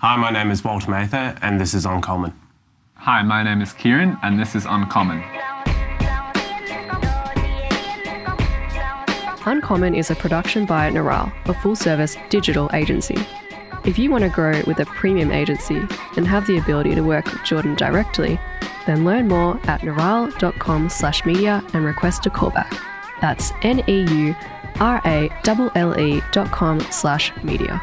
Hi, my name is Walt and this is Uncommon. Hi, my name is Kieren and this is Uncommon. Uncommon is a production by Neuralle, a full-service digital agency. If you want to grow with a premium agency and have the ability to work with Jordan directly, then learn more at neuralle.com/media and request a callback. That's neuralle.com/media.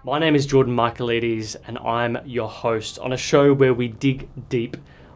My name is Jordan Michaelides and I'm your host on a show where we dig deep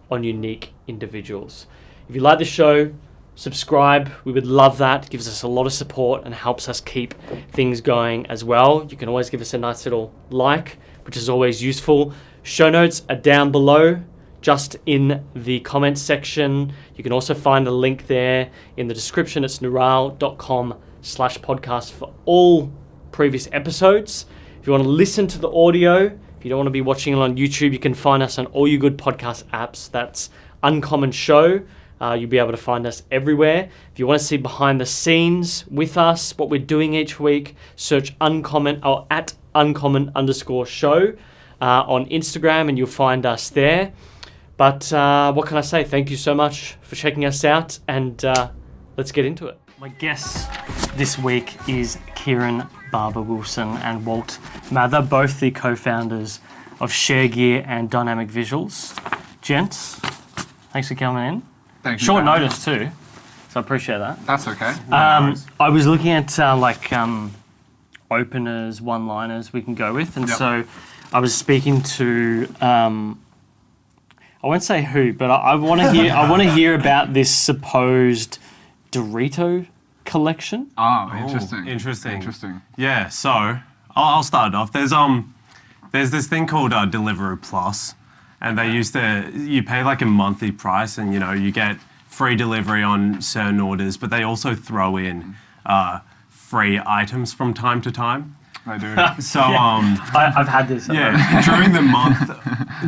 on unique individuals. If you like the show, subscribe. We would love that. It gives us a lot of support and helps us keep things going as well. You can always give us a nice little like, which is always useful. Show notes are down below, just in the comments section. You can also find a link there in the description. It's neuralle.com/podcast for all previous episodes. If you want to listen to the audio, if you don't want to be watching it on YouTube, you can find us on all your good podcast apps. That's Uncommon Show. You'll be able to find us everywhere. If you want to see behind the scenes with us, what we're doing each week, search Uncommon or at Uncommon_show on Instagram and you'll find us there. But what can I say? Thank you so much for checking us out and let's get into it. My guest this week is Kieren, Barber Wilson and Walt Mather, both the co-founders of Sharegear and Dynamic Visuals. Gents, thanks for coming in. Thank you. Short notice too, so I appreciate that. That's okay. I was looking at openers, one-liners we can go with, and so I was speaking to I won't say who, but I want to hear. I want to hear about this supposed Dorito collection. Oh, interesting. Interesting. Yeah, so I'll start it off. There's this thing called Deliveroo Plus, and they you pay like a monthly price, and you get free delivery on certain orders, but they also throw in free items from time to time. I do. So I've had this. Yeah, during the month,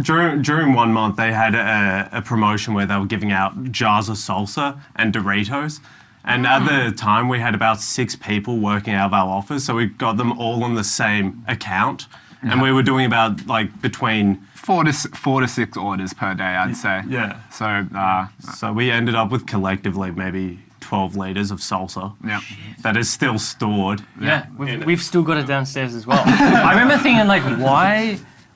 during 1 month, they had a promotion where they were giving out jars of salsa and Doritos. And at the time, we had about 6 people working out of our office, so we got them all on the same account. And we were doing about between 4 to 6 orders per day, I'd say. Yeah. So we ended up with collectively maybe 12 litres of salsa. Yeah. That is still stored. Yeah, we've still got it downstairs as well. I remember thinking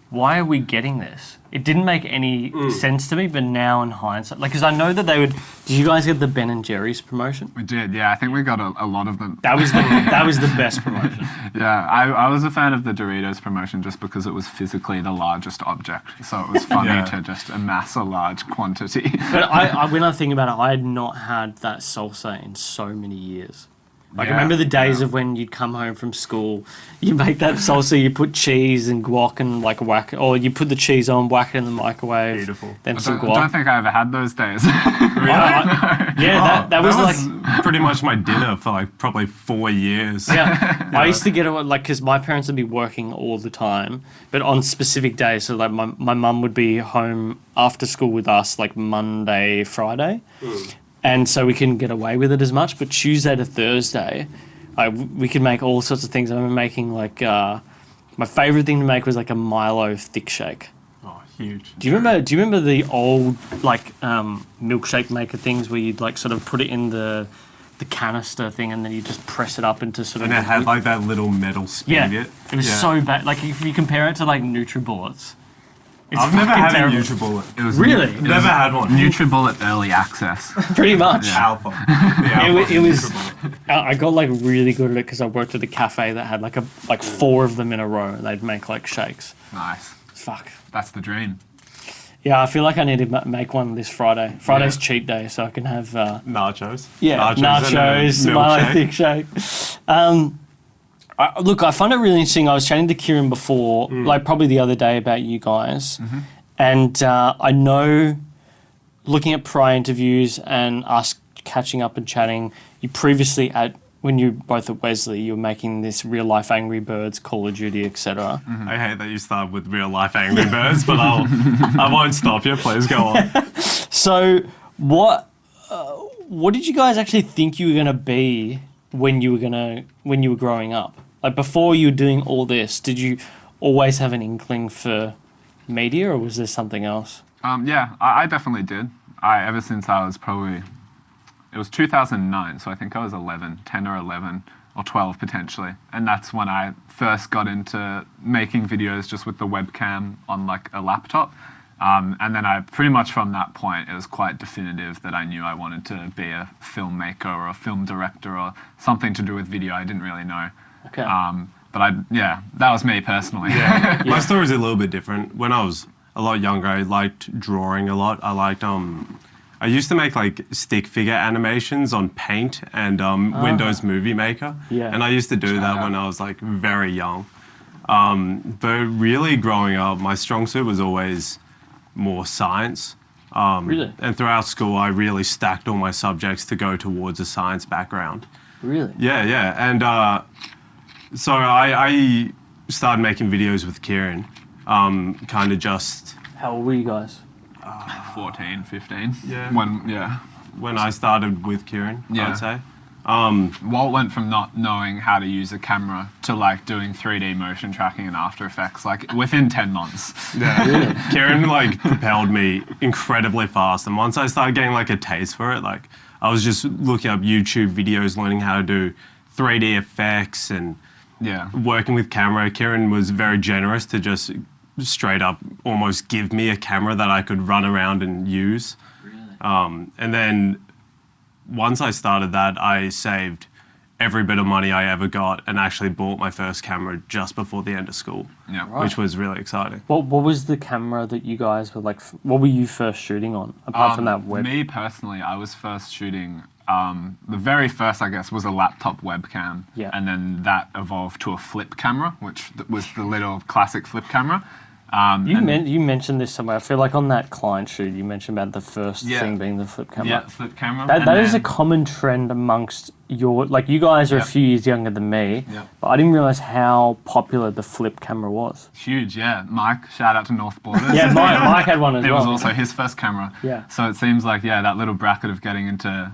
why are we getting this? It didn't make any sense to me, but now in hindsight, because I know that they would. Did you guys get the Ben and Jerry's promotion? We did, yeah. I think we got a lot of them. That was the best promotion. Yeah, I was a fan of the Doritos promotion just because it was physically the largest object, so it was funny to just amass a large quantity. But when I think about it, I had not had that salsa in so many years. I remember the days of when you'd come home from school, you make that salsa, you put cheese and guac and whack it, or you put the cheese on, whack it in the microwave. Beautiful. Then some guac. I don't think I ever had those days. That was pretty much my dinner for probably 4 years. Yeah, I used to get it because my parents would be working all the time, but on specific days. So my mum would be home after school with us Monday, Friday. And so we couldn't get away with it as much. But Tuesday to Thursday, we could make all sorts of things. I remember making my favourite thing to make was a Milo thick shake. Oh, huge. Do you remember the old milkshake maker things where you'd sort of put it in the canister thing and then you just press it up into sort of... And it had that little metal spigot. Yeah, it was so bad. If you compare it to NutriBullets. I've never had terrible. a NutriBullet. Really? Never had one. NutriBullet early access. Pretty much. Alpha. It was. I got really good at it because I worked at a cafe that had 4 of them in a row. And they'd make shakes. Nice. Fuck. That's the dream. Yeah, I feel like I need to make one this Friday. Friday's cheat day, so I can have nachos. Yeah, nachos, Milo thick shake. Look, I find it really interesting. I was chatting to Kieren before, probably the other day, about you guys. And I know, looking at prior interviews and us catching up and chatting, you previously, when you were both at Wesley, you were making this real-life Angry Birds, Call of Duty, etc. I hate that you start with real-life Angry Birds, but I won't stop you. Please go on. So what did you guys actually think you were going to be when you were growing up? Like before you were doing all this, did you always have an inkling for media, or was there something else? Yeah, I definitely did. Ever since I was it was 2009, so I think I was 10 or 11 or 12 potentially. And that's when I first got into making videos just with the webcam on like a laptop. And then pretty much from that point, it was quite definitive that I knew I wanted to be a filmmaker or a film director or something to do with video. I didn't really know. Okay. But that was me personally. Yeah. My story's a little bit different. When I was a lot younger, I liked drawing a lot. I used to make like stick figure animations on Paint and Windows Movie Maker. Yeah. And I used to do that when I was like very young. But really growing up, my strong suit was always more science. Really? And throughout school, I really stacked all my subjects to go towards a science background. Really? Yeah. And so I started making videos with Kieren, kind of just... How old were you guys? 14, 15. Yeah. When I started with Kieren, I'd say. Walt went from not knowing how to use a camera to like doing 3D motion tracking in After Effects like within 10 months. Yeah. Really? Kieren like propelled me incredibly fast, and once I started getting like a taste for it, like I was just looking up YouTube videos, learning how to do 3D effects and working with camera. Kieren was very generous to just straight up almost give me a camera that I could run around and use. Really? And then once I started that, I saved every bit of money I ever got and actually bought my first camera just before the end of school, which was really exciting. What was the camera that you guys were like, what were you first shooting on, apart from that web? Me personally, I was first shooting, the very first, I guess, was a laptop webcam. Yeah. And then that evolved to a flip camera, which was the little classic flip camera. You mentioned this somewhere. I feel like on that client shoot, you mentioned about the first thing being the flip camera. Yeah, flip camera. That is a common trend amongst you guys are a few years younger than me, but I didn't realize how popular the flip camera was. Huge, yeah. Mike, shout out to North Borders. Yeah, Mike had one as well. It was also his first camera. Yeah. So it seems like, that little bracket of getting into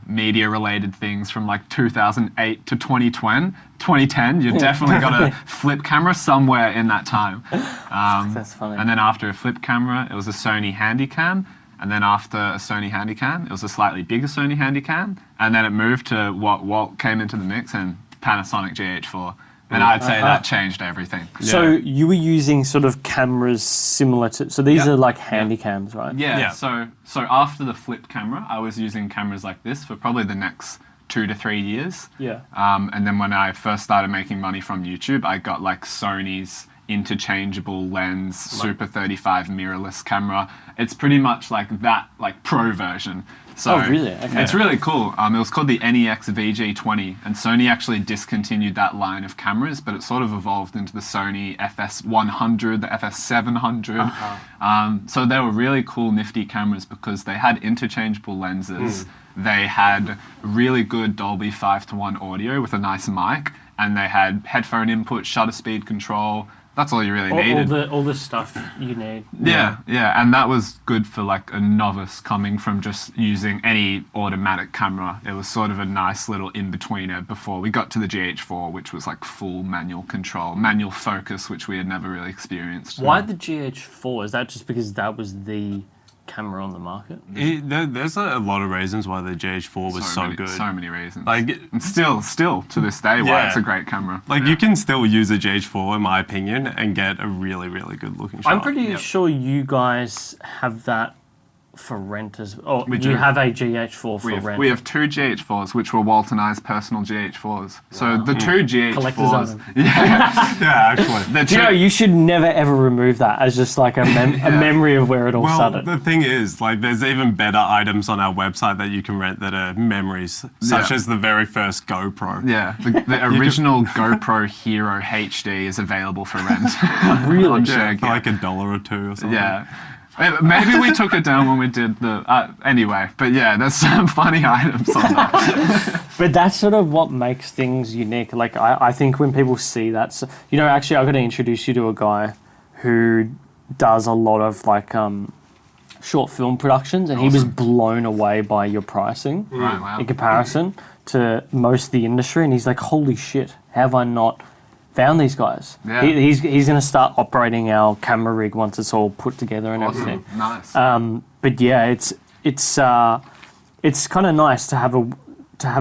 media-related things from like 2008 to 2010, you definitely got a flip camera somewhere in that time. That's funny. And then after a flip camera, it was a Sony Handycam. And then after a Sony Handycam, it was a slightly bigger Sony Handycam. And then it moved to what Walt came into the mix and Panasonic GH4. And I'd say that changed everything. So you were using sort of cameras similar to... So these are like Handycams, right? Yeah. So after the flip camera, I was using cameras like this for probably the next 2 to 3 years. Yeah. And then when I first started making money from YouTube, I got like Sony's interchangeable lens Super 35 mirrorless camera. It's pretty much like that, like pro version. So really? Okay. It's really cool. It was called the NEX VG20, and Sony actually discontinued that line of cameras, but it sort of evolved into the Sony FS100, the FS700. So they were really cool, nifty cameras because they had interchangeable lenses. They had really good Dolby 5:1 audio with a nice mic, and they had headphone input, shutter speed control. That's all you really needed. All the stuff you need. Yeah, and that was good for like a novice coming from just using any automatic camera. It was sort of a nice little in-betweener before we got to the GH4, which was like full manual control, manual focus, which we had never really experienced. Why the GH4? Is that just because that was the camera on the market? There's a lot of reasons why the GH4 was so good. So many reasons. Like, and still to this day, why it's a great camera. Like, you can still use a GH4, in my opinion, and get a really, really good looking shot. I'm pretty sure you guys have that for rent as well. We You do. have a GH4 for rent. We have 2 GH4s, which were Walt and I's personal GH4s. So the 2 Collector's GH4s... item. Yeah, actually. Do you know, you should never ever remove that as just like a memory of where it all Well, started. the thing is, like, there's even better items on our website that you can rent that are memories, such as the very first GoPro. Yeah, the original GoPro Hero HD is available for rent. Really? On Yeah, Sharegear. for like $1 or $2 or something. Yeah. Maybe we took it down when we did the... anyway, but yeah, there's some funny items on that. But that's sort of what makes things unique. Like, I think when people see that... So, actually, I've got to introduce you to a guy who does a lot of, like, short film productions, and he was blown away by your pricing Right, wow. in comparison to most of the industry. And he's like, holy shit, have I not found these guys. Yeah. He's going to start operating our camera rig once it's all put together and everything. Nice. But yeah, it's kind of nice to have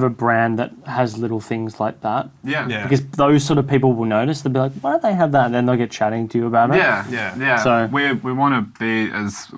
a brand that has little things like that. Yeah. Because those sort of people will notice. They'll be like, why do they have that? And then they'll get chatting to you about it. Yeah. So we want to be as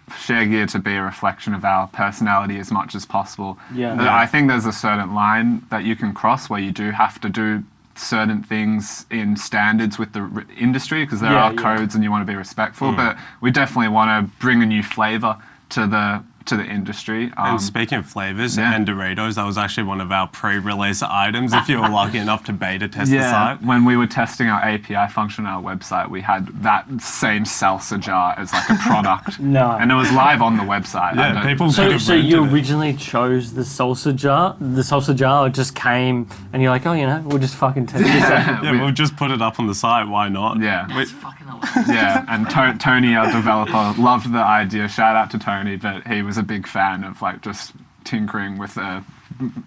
Sharegear to be a reflection of our personality as much as possible. I think there's a certain line that you can cross where you do have to do certain things in standards with the industry, because there are codes and you want to be respectful. But we definitely want to bring a new flavor to the industry. And speaking of flavors and Doritos, that was actually one of our pre-release items. If you were lucky enough to beta test the site, when we were testing our API function on our website, we had that same salsa jar as like a product. And it was live on the website. Yeah, people. So you originally chose the salsa jar. The salsa jar just came, and you're like, oh, we'll just fucking test this out. We'll just put it up on the site. Why not? That's fucking awesome. And Tony, our developer, loved the idea. Shout out to Tony, but he was a big fan of like just tinkering with a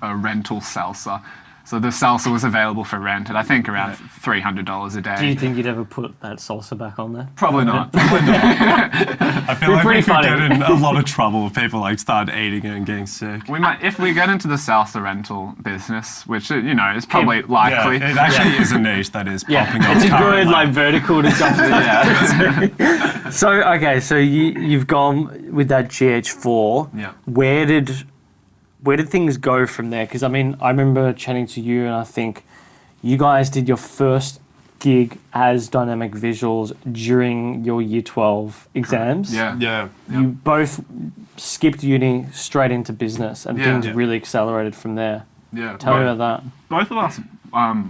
rental salsa. So the salsa was available for rent at I think around $300 a day. Do you think you'd ever put that salsa back on there? Probably not. I feel like we could get in a lot of trouble if people like started eating it and getting sick. We might, if we get into the salsa rental business, which is probably likely. Yeah, it actually is a niche that is popping up. It's a currently. good like vertical to jump into. So you've gone with that GH4. Yeah. Where did things go from there? Because I remember chatting to you, and I think you guys did your first gig as dynamic visuals during your year 12 exams. Yeah. You both skipped uni straight into business, and things really accelerated from there. Yeah. Tell me about that. Both of us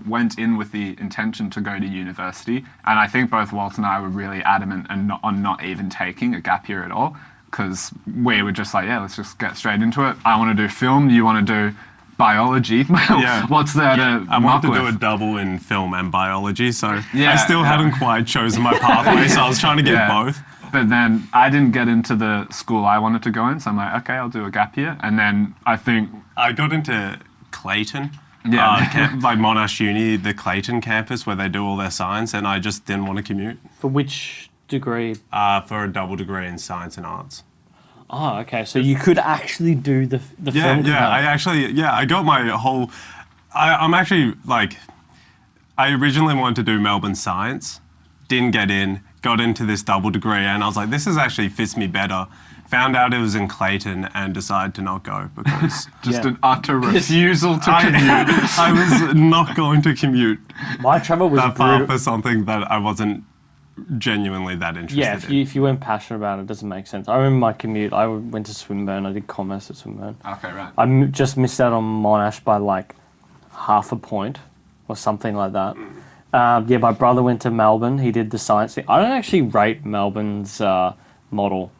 went in with the intention to go to university, and I think both Walt and I were really adamant on not even taking a gap year at all. Because we were just like, let's just get straight into it. I want to do film, you want to do biology. What's there to I want to with? do a double in film and biology, so I still hadn't quite chosen my pathway, so I was trying to get both. But then I didn't get into the school I wanted to go in, so I'm like, okay, I'll do a gap year. And then I think I got into Clayton. Like Monash Uni, the Clayton campus where they do all their science, and I just didn't want to commute. For which degree? For a double degree in science and arts. Oh, okay. So you could actually do the film. I got my whole. I'm actually like, I originally wanted to do Melbourne science, didn't get in, got into this double degree, and I was like, this actually fits me better. Found out it was in Clayton and decided to not go because an utter refusal to commute. I was not going to commute. My travel was that far for something that I wasn't genuinely that interested in. If you weren't passionate about it, it doesn't make sense. I remember my commute. I went to Swinburne. I did commerce at Swinburne. Okay, right. I just missed out on Monash by like half a point or something like that. My brother went to Melbourne. He did the science thing. I don't actually rate Melbourne's model.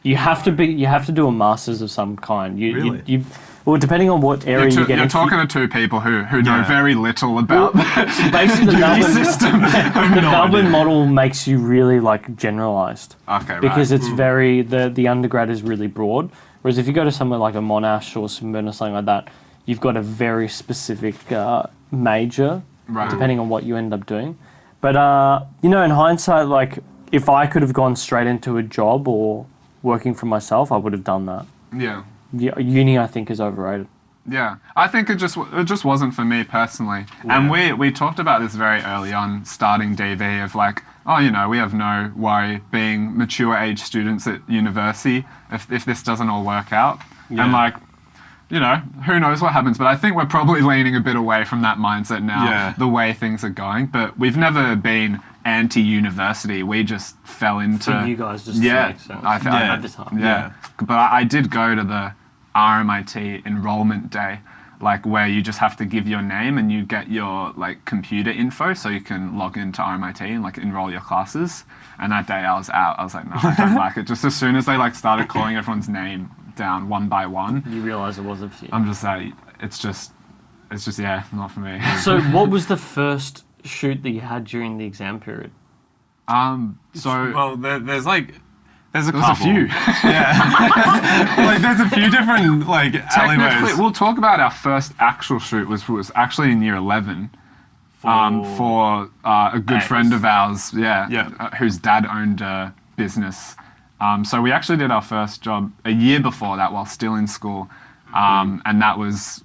You have to do a master's of some kind. Really? Well, depending on what area you get You're into. talking to two people who know very little about basically the Melbourne system. The Melbourne model makes you really like generalised. Okay, right. Because it's very the undergrad is really broad. Whereas if you go to somewhere like a Monash or Swinburne or something like that, you've got a very specific major, depending on what you end up doing. But in hindsight, like if I could have gone straight into a job or working for myself, I would have done that. Yeah. Uni, I think, is overrated. Yeah, I think it just wasn't for me personally. Yeah. And we talked about this very early on, starting DV, of like, we have no worry being mature age students at university if this doesn't all work out. Yeah. And like, who knows what happens. But I think we're probably leaning a bit away from that mindset now, the way things are going. But we've never been anti-university. We just fell into... For you guys, just makes sense. At the time. Yeah. But I did go to the RMIT enrollment day, like where you just have to give your name and you get your like computer info so you can log into RMIT and like enroll your classes. And that day I was out. I was like, no, I don't like it. Just as soon as they like started calling everyone's name down one by one, you realise it wasn't for you. I'm just like, it's just not for me. So what was the first shoot that you had during the exam period? There's a couple. Few. Yeah. Like there's a few different like alleyways. We'll talk about our first actual shoot was actually in year 11 for a good friend of ours, Yeah. whose dad owned a business. So we actually did our first job a year before that while still in school. And that was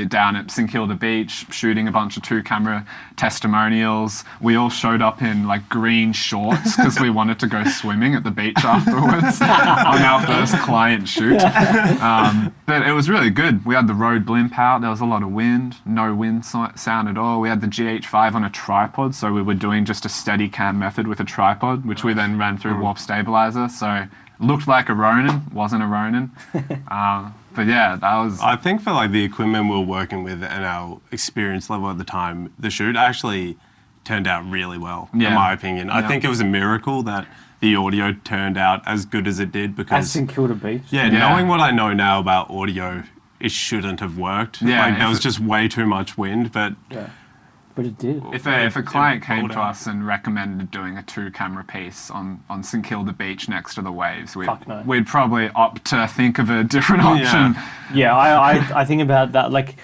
down at St Kilda Beach, shooting a bunch of 2-camera testimonials. We all showed up in like green shorts because we wanted to go swimming at the beach afterwards on our first client shoot. But it was really good. We had the road blimp out. There was a lot of wind, no wind sound at all. We had the GH5 on a tripod, so we were doing just a steady cam method with a tripod, which we then ran through warp stabilizer. So looked like a Ronin, wasn't a Ronin. But yeah, that was... I think for like the equipment we were working with and our experience level at the time, the shoot actually turned out really well, in my opinion. I think it was a miracle that the audio turned out as good as it did because... At St Kilda Beach? Yeah, knowing what I know now about audio, it shouldn't have worked. Yeah, like there was just way too much wind, but... Yeah. But it did. If a client came to us and recommended doing a 2-camera piece on St Kilda Beach next to the waves, we'd probably opt to think of a different option. Yeah, I think about that. Like,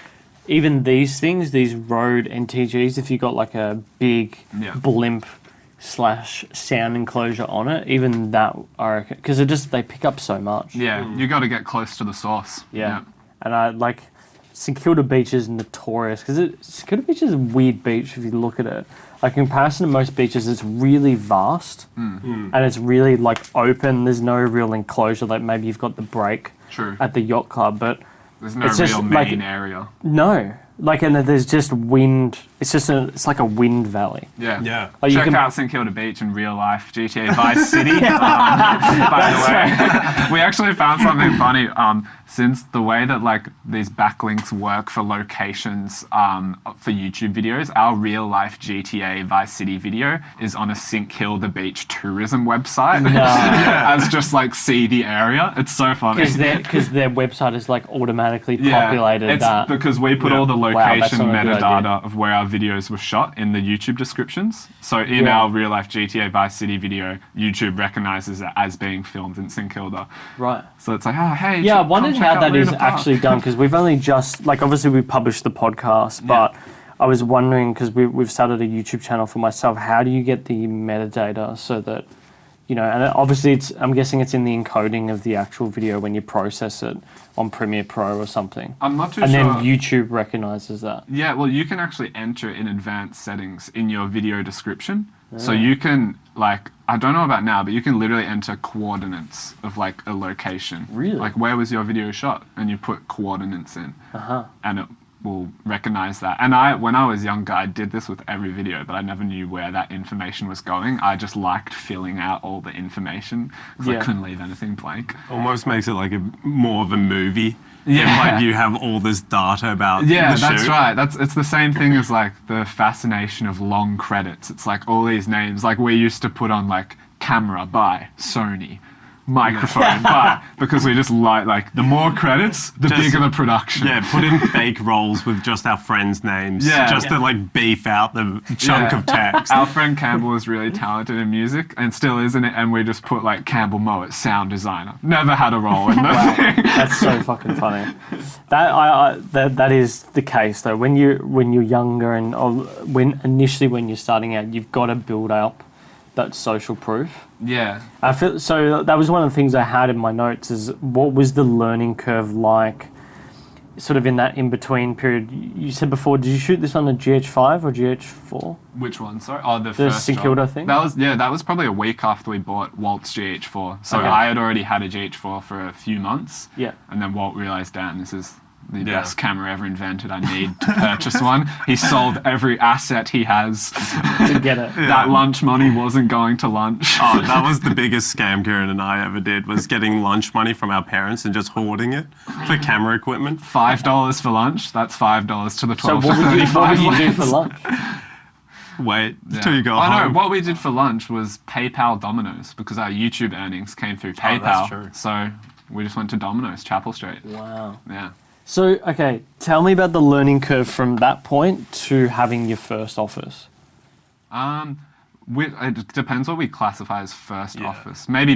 even these things, these Rode NTGs, if you got like a big blimp / sound enclosure on it, even that, I reckon, because they pick up so much. Yeah, you got to get close to the source. Yeah. And I like... St Kilda Beach is notorious because St Kilda Beach is a weird beach if you look at it. Like in comparison to most beaches, it's really vast and it's really like open. There's no real enclosure. Like maybe you've got the break at the yacht club, but there's no real main area. No, like and there's just wind. It's like a wind valley. Yeah. Like Check out St Kilda Beach in real life, GTA Vice City. By the way, we actually found something funny. Since the way that like these backlinks work for locations for YouTube videos, our real life GTA Vice City video is on a St Kilda Beach tourism website. As just like see the area. It's so funny. Because their website is like automatically populated. It's because we put all the location metadata of where our videos were shot in the YouTube descriptions. So in our real life GTA Vice City video, YouTube recognizes it as being filmed in St Kilda. Right. So it's like, oh, hey. Yeah, I wondered how that is actually done, because we've only just, like, obviously we published the podcast, but I was wondering, because we've started a YouTube channel for myself, how do you get the metadata so that, you know, and obviously I'm guessing it's in the encoding of the actual video when you process it on Premiere Pro or something. I'm not too sure. And then YouTube recognizes that. Yeah, well, you can actually enter in advanced settings in your video description. So you can, like, I don't know about now, but you can literally enter coordinates of, like, a location. Really? Like, where was your video shot? And you put coordinates in. And it will recognize that. And when I was younger, I did this with every video, but I never knew where that information was going. I just liked filling out all the information because I couldn't leave anything blank. Almost makes it like more of a movie. Yeah, like you have all this data about the shoot. That's right. It's the same thing as like the fascination of long credits. It's like all these names. Like we used to put on like camera by Sony, microphone by, because we just like the more credits, the bigger the production. Yeah, put in fake roles with just our friends' names, to like beef out the chunk of text. Our friend Campbell is really talented in music and still isn't it, and we just put like Campbell Mowat, sound designer. Never had a role in the thing. That's so fucking funny. That is the case though. When you're younger and when you're starting out, you've got to build up that social proof. Yeah. I feel so. That was one of the things I had in my notes. Is what was the learning curve like, sort of in that in between period? You said before, did you shoot this on a GH5 or GH4? Which one? Sorry. Oh, the first St Kilda thing. That was probably a week after we bought Walt's GH4. So I had already had a GH4 for a few months. Yeah. And then Walt realized, damn, this is the best camera ever invented. I need to purchase one. He sold every asset he has to get it. That lunch money wasn't going to lunch. Oh, that was the biggest scam Kieren and I ever did, was getting lunch money from our parents and just hoarding it for camera equipment. $5 for lunch. That's $5 to the 12 to 35. What would you do for lunch? Wait till you go home. I know. What we did for lunch was PayPal Domino's, because our YouTube earnings came through PayPal. Oh, that's true. So we just went to Domino's, Chapel Street. Wow. Yeah. So, okay, tell me about the learning curve from that point to having your first office. It depends what we classify as first office. Maybe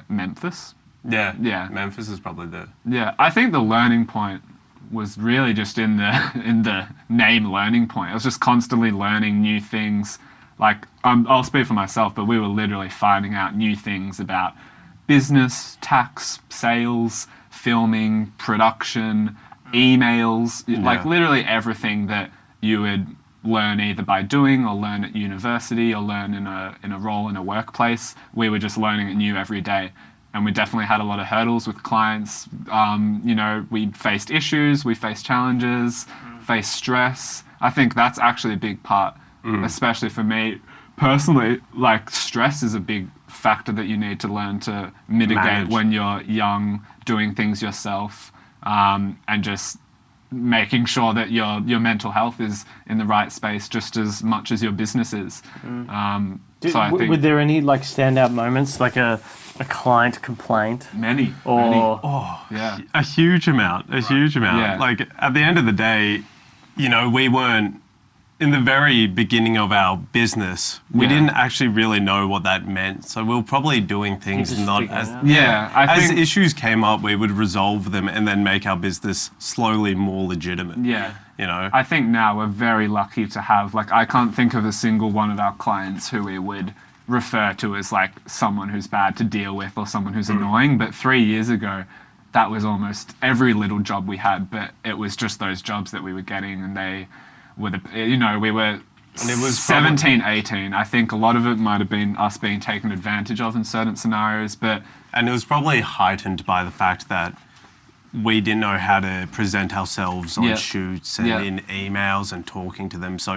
Memphis. Yeah. Memphis is probably the... Yeah, I think the learning point was really just in the name learning point. I was just constantly learning new things. Like, I'll speak for myself, but we were literally finding out new things about business, tax, sales, filming, production, emails, like literally everything that you would learn either by doing or learn at university or learn in a role in a workplace. We were just learning it new every day. And we definitely had a lot of hurdles with clients. We faced issues, we faced challenges, faced stress. I think that's actually a big part, especially for me personally. Like, stress is a big factor that you need to learn to mitigate when you're young, doing things yourself, and just making sure that your mental health is in the right space just as much as your business is. So I think, were there any like standout moments, like a client complaint? many. Yeah. A huge amount. Yeah. Like, at the end of the day, we weren't, in the very beginning of our business, we didn't actually really know what that meant. So we were probably doing things just not figuring as... it out. Yeah, I As think, issues came up, we would resolve them and then make our business slowly more legitimate. yeah. I I think now we're very lucky to have, like, I can't think of a single one of our clients who we would refer to as like someone who's bad to deal with or someone who's annoying. But 3 years ago, that was almost every little job we had, but it was just those jobs that we were getting, and they were we were And it was 17, 18. I think a lot of it might have been us being taken advantage of in certain scenarios, but And it was probably heightened by the fact that we didn't know how to present ourselves on shoots and in emails and talking to them. So,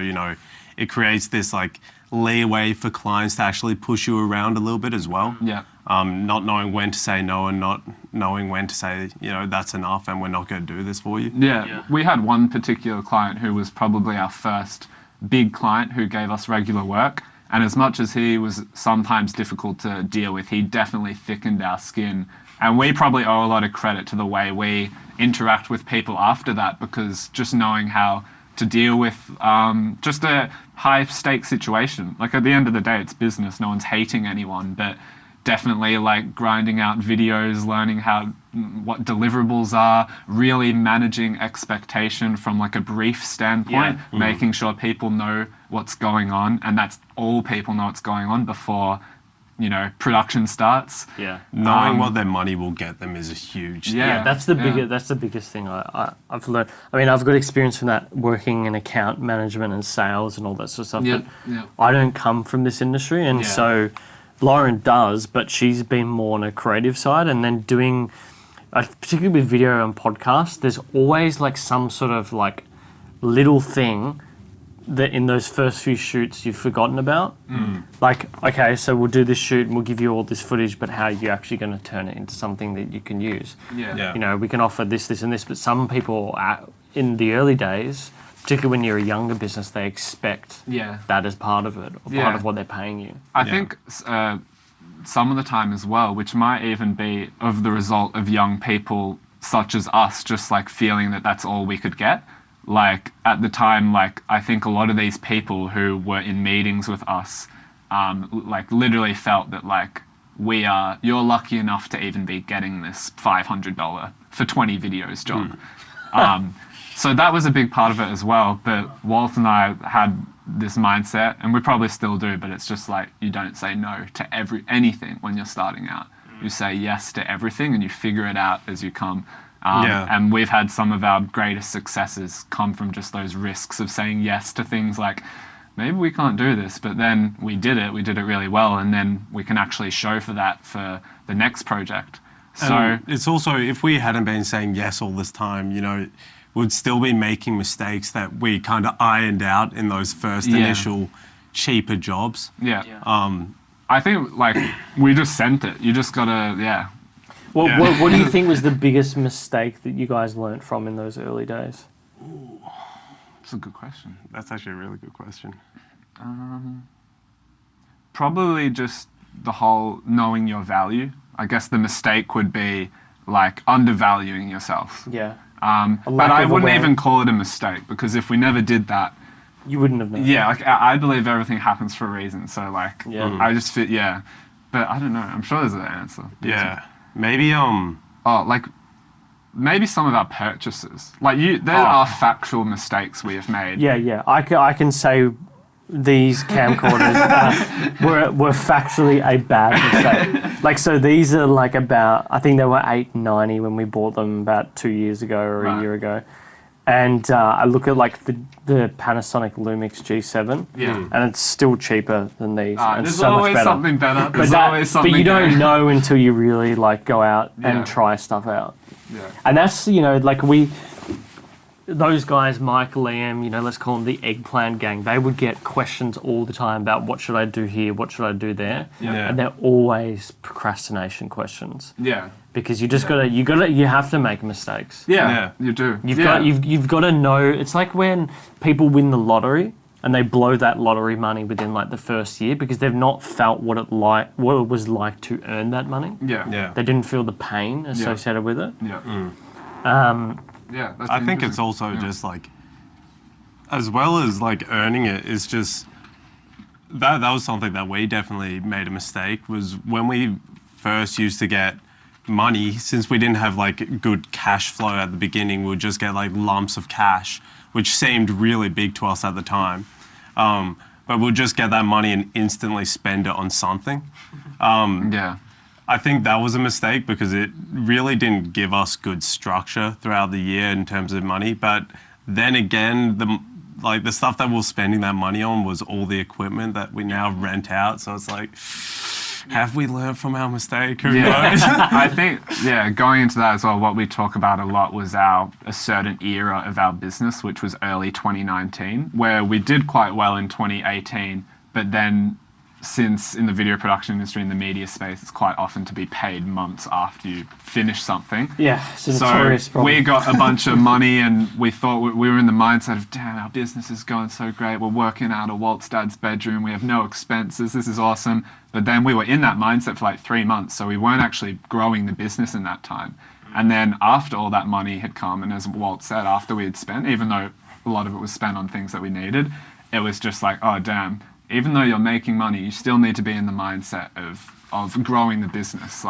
it creates this like leeway for clients to actually push you around a little bit as well. yeah. Not knowing when to say no and not knowing when to say, that's enough and we're not going to do this for you. Yeah, we had one particular client who was probably our first big client who gave us regular work. And as much as he was sometimes difficult to deal with, he definitely thickened our skin. And we probably owe a lot of credit to the way we interact with people after that, because just knowing how to deal with just a high stakes situation. Like, at the end of the day, it's business. No one's hating anyone, but definitely like grinding out videos, learning what deliverables are, really managing expectation from like a brief standpoint, making sure people know what's going on, and that's all people know what's going on before production starts. Yeah. Knowing what their money will get them is a huge thing. Yeah, that's the biggest thing I've learned. I mean, I've got experience from that, working in account management and sales and all that sort of stuff. Yeah, but yeah. I don't come from this industry, and so Lauren does, but she's been more on a creative side, and then doing, particularly with video and podcasts, there's always like some sort of like little thing that in those first few shoots you've forgotten about. Like, okay, so we'll do this shoot and we'll give you all this footage, but how are you actually going to turn it into something that you can use? Yeah. We can offer this, and this, but some people in the early days, particularly when you're a younger business, they expect that as part of it, or part of what they're paying you. I think some of the time as well, which might even be of the result of young people such as us just like feeling that that's all we could get. Like, at the time, like, I think a lot of these people who were in meetings with us, like, literally felt that, like, you're lucky enough to even be getting this $500 for 20 videos job. So that was a big part of it as well. But Walt and I had this mindset, and we probably still do, but it's just like, you don't say no to anything when you're starting out. You say yes to everything, and you figure it out as you come. And we've had some of our greatest successes come from just those risks of saying yes to things like, maybe we can't do this, but then we did it really well, and then we can actually show for that for the next project. So it's also, if we hadn't been saying yes all this time, we'd still be making mistakes that we kind of ironed out in those first initial cheaper jobs. I think, like, we just sent it. You just gotta, What do you think was the biggest mistake that you guys learnt from in those early days? That's a good question. That's actually a really good question. Probably just the whole knowing your value. I guess the mistake would be like undervaluing yourself. Yeah. But I wouldn't even call it a mistake, because if we never did that, you wouldn't have known. Yeah, like, I believe everything happens for a reason. So like, I just fit. But I don't know. I'm sure there's an answer. Yeah. Maybe like maybe some of our purchases. Like there are factual mistakes we have made. Yeah. I can say these camcorders were factually a bad mistake. Like, so these are like about, I think they were $890 when we bought them about 2 years ago or a year ago. And I look at like the Panasonic Lumix G7, and it's still cheaper than these. And there's so always much better. something better. There's always something but you don't better. know until you really like go out and try stuff out. Yeah. And that's, like those guys, Mike, Liam, let's call them the eggplant gang, they would get questions all the time about what should I do here, what should I do there? Yeah. And they're always procrastination questions. Yeah. Because you just you have to make mistakes. Yeah, you do. You've got to know. It's like when people win the lottery and they blow that lottery money within like the first year because they've not felt what it was like to earn that money. Yeah. They didn't feel the pain associated with it. Yeah. Yeah. That's I think it's also just like, as well as like earning it, is just that was something that we definitely made a mistake, was when we first used to get money, since we didn't have like good cash flow at the beginning, we would just get like lumps of cash, which seemed really big to us at the time. But we'll just get that money and instantly spend it on something. I think that was a mistake because it really didn't give us good structure throughout the year in terms of money. But then again, the stuff that we're spending that money on was all the equipment that we now rent out. So it's like, have we learned from our mistake? Who knows? I think, going into that as well, what we talk about a lot was a certain era of our business, which was early 2019, where we did quite well in 2018, but then since in the video production industry, in the media space, it's quite often to be paid months after you finish something. Yeah, it's a notorious problem. We got a bunch of money and we thought we were in the mindset of, damn, our business is going so great. We're working out of Walt's dad's bedroom. We have no expenses. This is awesome. But then we were in that mindset for like 3 months. So we weren't actually growing the business in that time. And then after all that money had come, and as Walt said, after we had spent, even though a lot of it was spent on things that we needed, it was just like, oh, damn. Even though you're making money, you still need to be in the mindset of growing the business,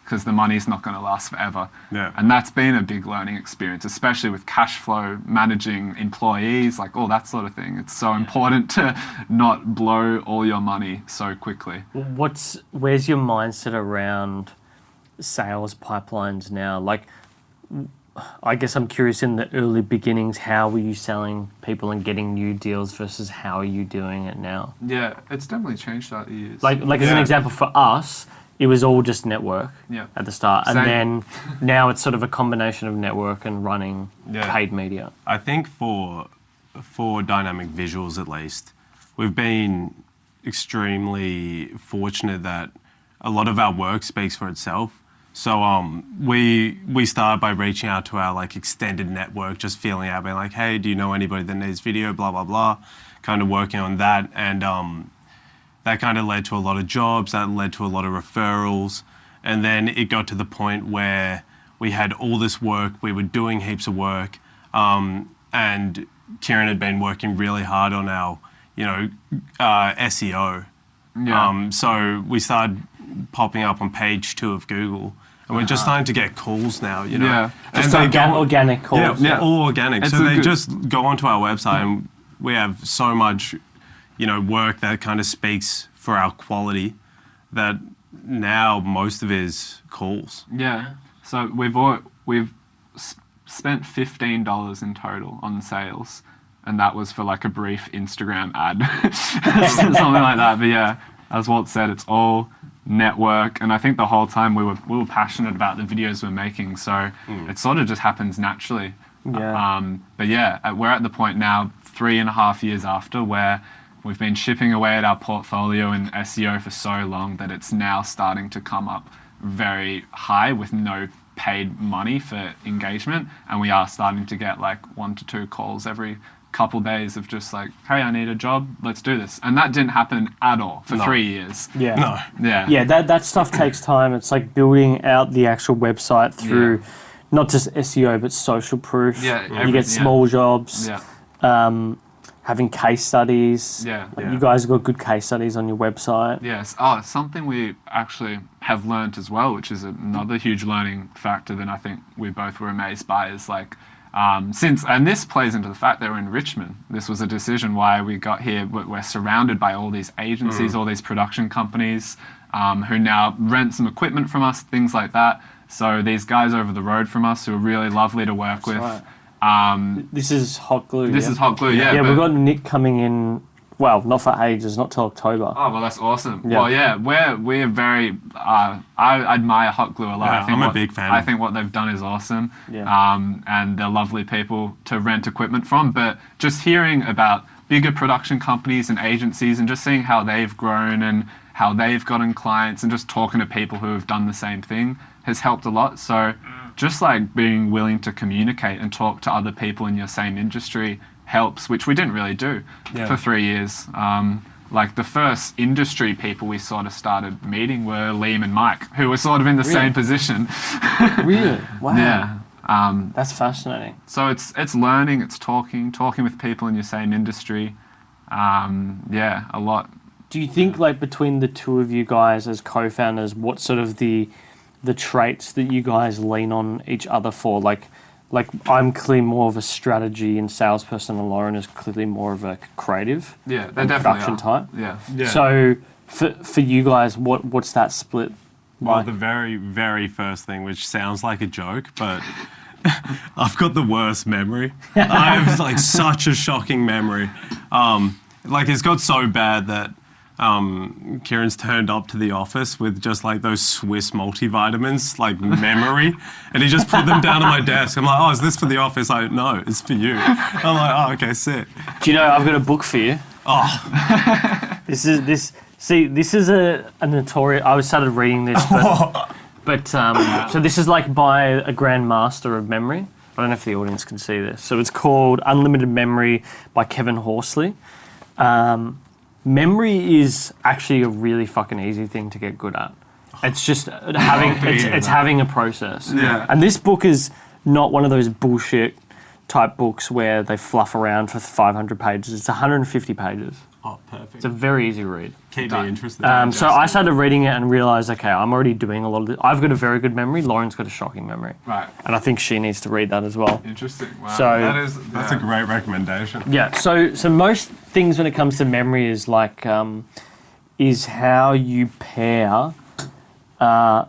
because the money's not going to last forever. Yeah. And that's been a big learning experience, especially with cash flow, managing employees, like all that sort of thing. It's so important to not blow all your money so quickly. Where's your mindset around sales pipelines now? Like, I guess I'm curious, in the early beginnings, how were you selling people and getting new deals versus how are you doing it now? Yeah, it's definitely changed over the years. Like as an example, for us, it was all just network at the start. Same. And then now it's sort of a combination of network and running paid media. I think for dynamic visuals, at least, we've been extremely fortunate that a lot of our work speaks for itself. So we started by reaching out to our like extended network, just feeling out, being like, hey, do you know anybody that needs video, blah, blah, blah, kind of working on that. And that kind of led to a lot of jobs, that led to a lot of referrals. And then it got to the point where we had all this work, we were doing heaps of work, and Kieren had been working really hard on our, SEO. Yeah. So we started popping up on page 2 of Google. And we're just starting to get calls now, Yeah. Just organic calls. Yeah, all organic. It's so they just go onto our website and we have so much, work that kind of speaks for our quality that now most of it is calls. Yeah. So we've spent $15 in total on sales, and that was for like a brief Instagram ad, something like that. But yeah, as Walt said, it's all network, and I think the whole time we were passionate about the videos we're making, so it sort of just happens naturally. But yeah, we're at the point now, 3.5 years after, where we've been chipping away at our portfolio and SEO for so long that it's now starting to come up very high with no paid money for engagement, and we are starting to get like 1 to 2 calls every couple days of just like, hey, I need a job, let's do this. And that didn't happen at all for 3 years. Yeah, that stuff takes time. It's like building out the actual website through not just SEO but social proof. You get small jobs. having case studies. Yeah. You guys got good case studies on your website. Yes. Oh, something we actually have learnt as well, which is another huge learning factor that I think we both were amazed by, is like, and this plays into the fact that we're in Richmond. This was a decision why we got here. We're surrounded by all these agencies, all these production companies who now rent some equipment from us, things like that. So these guys over the road from us who are really lovely to work with. Right. This is hot glue. This is hot glue, yeah. Yeah, we've got Nick coming in. Well, not for ages, not till October. Oh, well, that's awesome. Yeah. Well, yeah, we're very. I admire hot glue a lot. Yeah, I'm a big fan. I think what they've done is awesome. Yeah. And they're lovely people to rent equipment from. But just hearing about bigger production companies and agencies and just seeing how they've grown and how they've gotten clients and just talking to people who have done the same thing has helped a lot. So just like being willing to communicate and talk to other people in your same industry helps, which we didn't really do for 3 years. Like the first industry people we sort of started meeting were Liam and Mike, who were sort of in the same position. Really? Wow. Yeah. That's fascinating. So it's learning, it's talking with people in your same industry. Yeah, a lot. Do you think, like, between the two of you guys as co-founders, what sort of the traits that you guys lean on each other for? Like I'm clearly more of a strategy and salesperson, and Lauren is clearly more of a creative, they production type. Yeah. So for you guys, what's that split? Well, the very, very first thing, which sounds like a joke, but I've got the worst memory. I have like such a shocking memory. Like it's got so bad that Kieren's turned up to the office with just like those Swiss multivitamins, like memory, and he just put them down on my desk. I'm like, oh, is this for the office? No, it's for you. I'm like, oh, okay, sick. Do you know I've got a book for you? Oh. This is a notorious. I started reading this, but so this is like by a grand master of memory. I don't know if the audience can see this. So it's called Unlimited Memory by Kevin Horsley. Memory is actually a really fucking easy thing to get good at. It's just having a process. Yeah. And this book is not one of those bullshit type books where they fluff around for 500 pages. It's 150 pages. Oh, perfect. It's a very easy read. Keep me interested. So I started reading it and realised, okay, I'm already doing a lot of this. I've got a very good memory. Lauren's got a shocking memory. Right. And I think she needs to read that as well. Interesting. Wow. So that's a great recommendation. yeah. So most things when it comes to memory is like is how you pair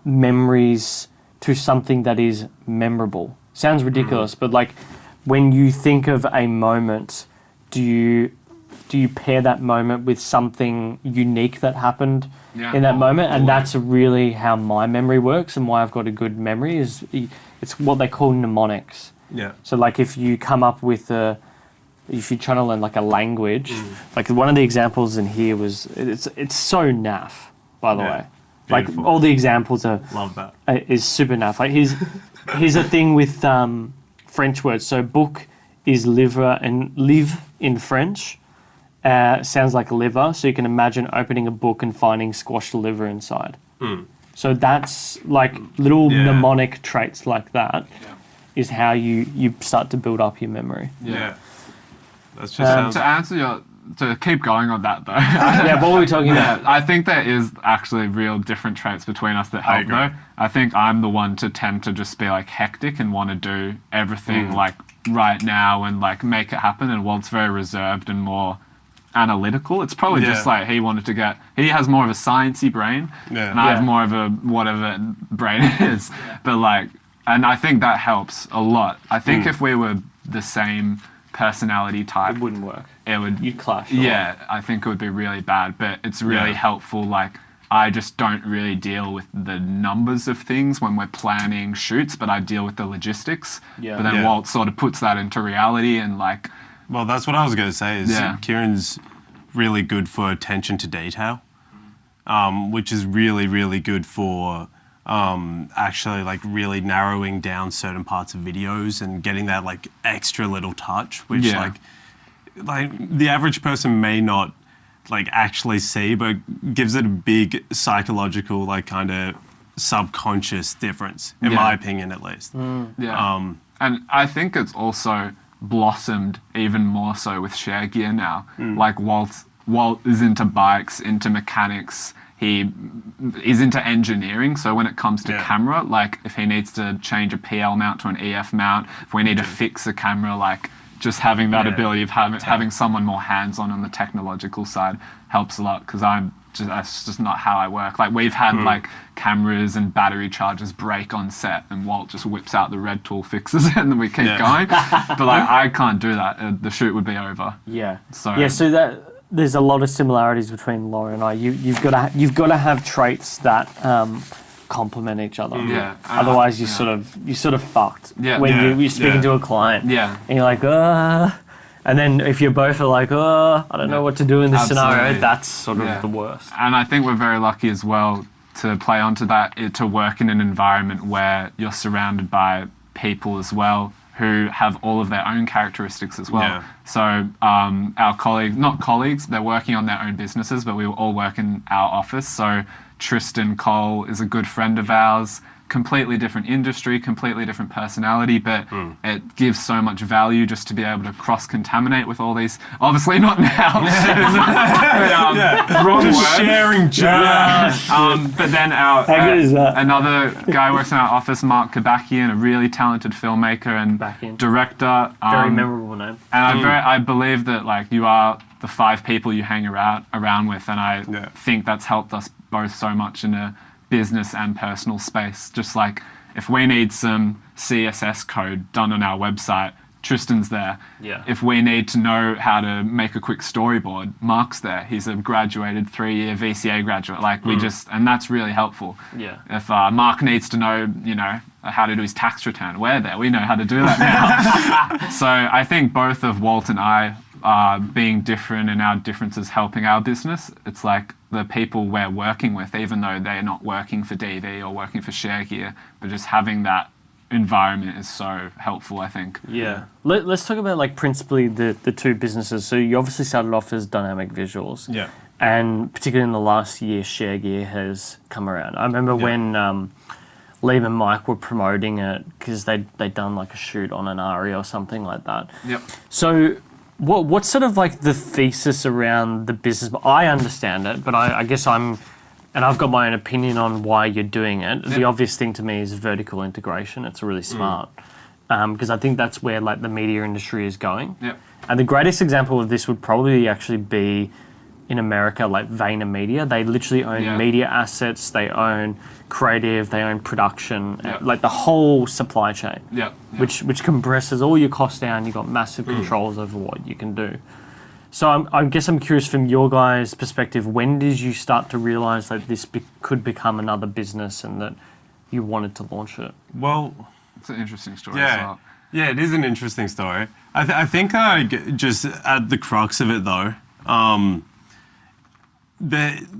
memories to something that is memorable. Sounds ridiculous, but like when you think of a moment, do you pair that moment with something unique that happened in that moment? And that's really how my memory works and why I've got a good memory is it's what they call mnemonics. Yeah. So like if you come up with if you're trying to learn like a language, like one of the examples in here was, it's so naff, by the way. Beautiful. Like all the examples are, Love that. is super naff. Like here's a thing with French words. So book is liver, and live in French sounds like liver. So you can imagine opening a book and finding squashed liver inside. So that's like little mnemonic traits like that is how you start to build up your memory. Yeah. That's just To keep going on that though. Yeah, what were we talking about? I think there is actually real different traits between us that help though. I think I'm the one to tend to just be like hectic and want to do everything like right now and like make it happen, and Walt's very reserved and more analytical. It's probably just like he has more of a sciencey brain and I have more of a whatever brain it is. But like, and I think that helps a lot. I think if we were the same personality type, It wouldn't work. You'd clash. Yeah, I think it would be really bad, but it's really helpful. Like, I just don't really deal with the numbers of things when we're planning shoots, but I deal with the logistics. Yeah. But then Walt sort of puts that into reality and like... Well, that's what I was going to say is Kieren's really good for attention to detail, which is really, really good for actually like really narrowing down certain parts of videos and getting that like extra little touch, which like the average person may not like actually see, but gives it a big psychological like kind of subconscious difference, in my opinion at least. And I think it's also blossomed even more so with Sharegear now. Like Walt is into bikes, into mechanics. He is into engineering. So when it comes to camera, like if he needs to change a PL mount to an EF mount, if we need to fix a camera, like just having that ability of having someone more hands-on the technological side helps a lot, because that's just not how I work. Like we've had like cameras and battery chargers break on set, and Walt just whips out the red tool, fixes it, and then we keep going. But like I can't do that. The shoot would be over. Yeah. So that there's a lot of similarities between Laura and I. You've got to have traits that complement each other. Yeah. Otherwise, you're sort of fucked. Yeah. When you're speaking to a client. Yeah. And you're like, and then if you both are like, I don't know what to do in this scenario, that's sort of the worst. And I think we're very lucky as well to play onto that, to work in an environment where you're surrounded by people as well who have all of their own characteristics as well. Yeah. So our not colleagues, they're working on their own businesses, but we all work in our office. So Tristan Cole is a good friend of ours, completely different industry, completely different personality, but it gives so much value just to be able to cross-contaminate with all these. Obviously not now. Wrong Just word. sharing jokes. But then How good is that? another guy works in our office, Mark Kobachi, a really talented filmmaker and Kobachian. director. Very memorable name. And I believe that like you are the 5 people you hang around with, and I think that's helped us both so much in a business and personal space. Just like if we need some CSS code done on our website, Tristan's there. Yeah. If we need to know how to make a quick storyboard, Mark's there. He's a graduated 3-year VCA graduate. Like and that's really helpful. Yeah. If Mark needs to know, how to do his tax return, we're there. We know how to do that now. So I think both of Walt and I being different and our differences helping our business. It's like the people we're working with, even though they're not working for DV or working for Sharegear, but just having that environment is so helpful, I think. Yeah. Let's talk about like principally the two businesses. So you obviously started off as Dynamic Visuals. Yeah. And particularly in the last year, Sharegear has come around. I remember when Liam and Mike were promoting it because they'd done like a shoot on an ARI or something like that. Yep. So what's sort of like the thesis around the business? I understand it, but I guess I've got my own opinion on why you're doing it. The obvious thing to me is vertical integration. It's really smart because I think that's where like the media industry is going. Yep. And the greatest example of this would probably actually be in America, like VaynerMedia. They literally own media assets, they own creative, they own production, like the whole supply chain, which compresses all your costs down. You've got massive controls over what you can do. So I guess I'm curious from your guys' perspective, when did you start to realise that this could become another business and that you wanted to launch it? Well, It's an interesting story as well. Yeah, it is an interesting story. I think just at the crux of it though,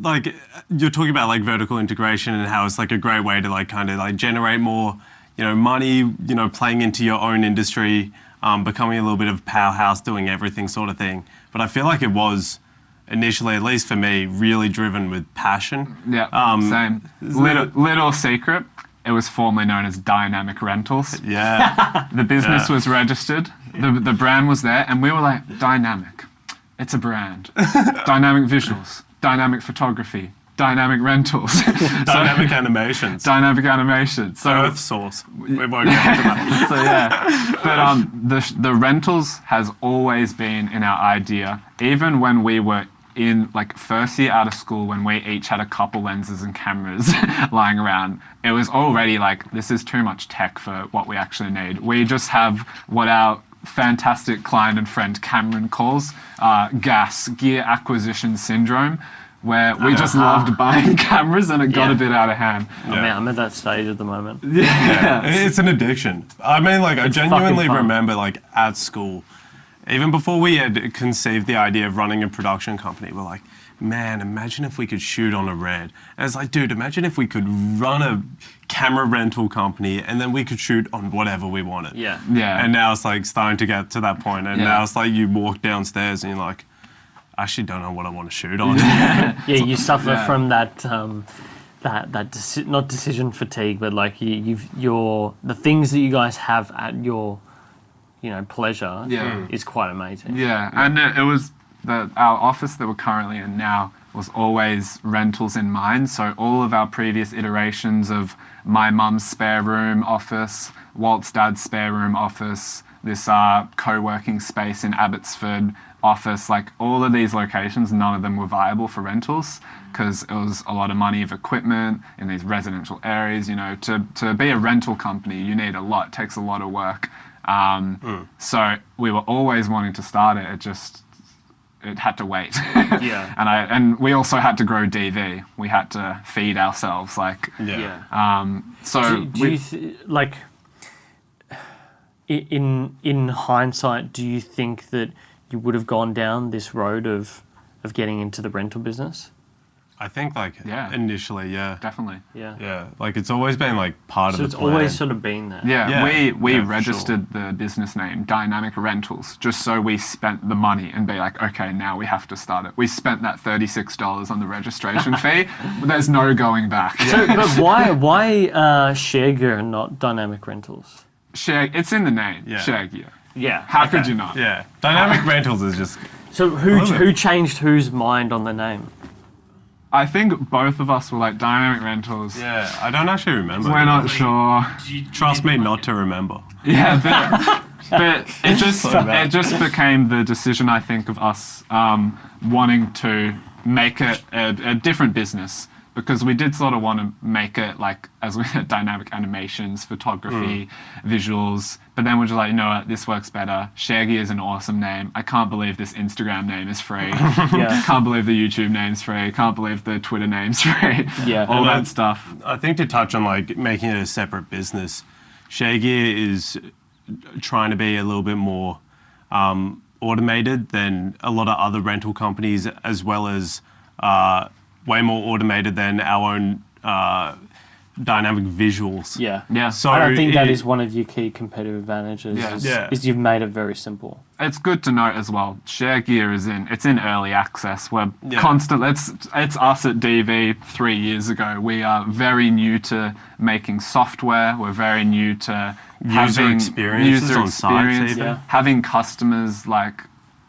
like you're talking about like vertical integration and how it's like a great way to like kind of like generate more, money, playing into your own industry, becoming a little bit of powerhouse, doing everything sort of thing. But I feel like it was initially, at least for me, really driven with passion. Yeah, same. Little secret, it was formerly known as Dynamic Rentals. Yeah. The business was registered, the brand was there, and we were like, Dynamic, it's a brand. Dynamic Visuals, Dynamic Photography, Dynamic Rentals. Dynamic animations. Dynamic animation. So Earth Source. We won't get into that. So yeah, but the rentals has always been in our idea. Even when we were in like first year out of school, when we each had a couple lenses and cameras lying around, it was already like, this is too much tech for what we actually need. We just have what our fantastic client and friend Cameron calls gear acquisition syndrome, where we just loved buying cameras and it got a bit out of hand. I'm at that stage at the moment. Yeah. It's an addiction. I mean, like, I genuinely remember, like, at school, even before we had conceived the idea of running a production company, we're like, man, imagine if we could shoot on a Red. And it's like, dude, imagine if we could run a camera rental company and then we could shoot on whatever we wanted. Yeah. And now it's like starting to get to that point. And now it's like you walk downstairs and you're like, I actually don't know what I want to shoot on. You suffer from that not decision fatigue, but like the things that you guys have at your pleasure Yeah. is quite amazing. Yeah, and it was our office that we're currently in now was always rentals in mind. So all of our previous iterations of my mum's spare room office, Walt's dad's spare room office, this co-working space in Abbotsford office, like all of these locations, none of them were viable for rentals because it was a lot of money of equipment in these residential areas. To be a rental company, you need a lot, it takes a lot of work. So we were always wanting to start it. It had to wait. Yeah. And we also had to grow DV. We had to feed ourselves. So Do you in hindsight, do you think that you would have gone down this road of getting into the rental business? I think initially, yeah. definitely. Yeah. Yeah, it's always been part of So the it's plan. always sort of been there. Yeah, Yeah. we Yeah, for registered the business name Dynamic Rentals just so we spent the money and be like, okay, now we have to start it. We spent that $36 on the registration fee. There's no going back. So, but why Sharegear and not Dynamic Rentals? It's in the name, Yeah. Sharegear. Yeah. How could you not? Yeah, Dynamic Rentals is just... So who changed whose mind on the name? I think both of us were like Dynamic Rentals. Yeah, I don't actually remember. We're not sure. Trust me not to remember. Yeah, but it bad. just became the decision, I think, of us wanting to make it a different business because we did sort of want to make it as we had dynamic animations, photography, visuals, but then we're just like, you know what, this works better. Sharegear is an awesome name. I can't believe this Instagram name is free. Yeah. Can't believe the YouTube name's free. Can't believe the Twitter name's free. Yeah. All And that stuff. I think to touch on making it a separate business, Sharegear is trying to be a little bit more automated than a lot of other rental companies, as well as way more automated than our own dynamic visuals. Yeah. Yeah. So I think that it- is one of your key competitive advantages. Yeah. Is you've made it very simple. It's good to note as well. Sharegear it's in early access. We're constant. It's us at DV 3 years ago. We are very new to making software. We're very new to having experiences on sites even. Yeah. having customers.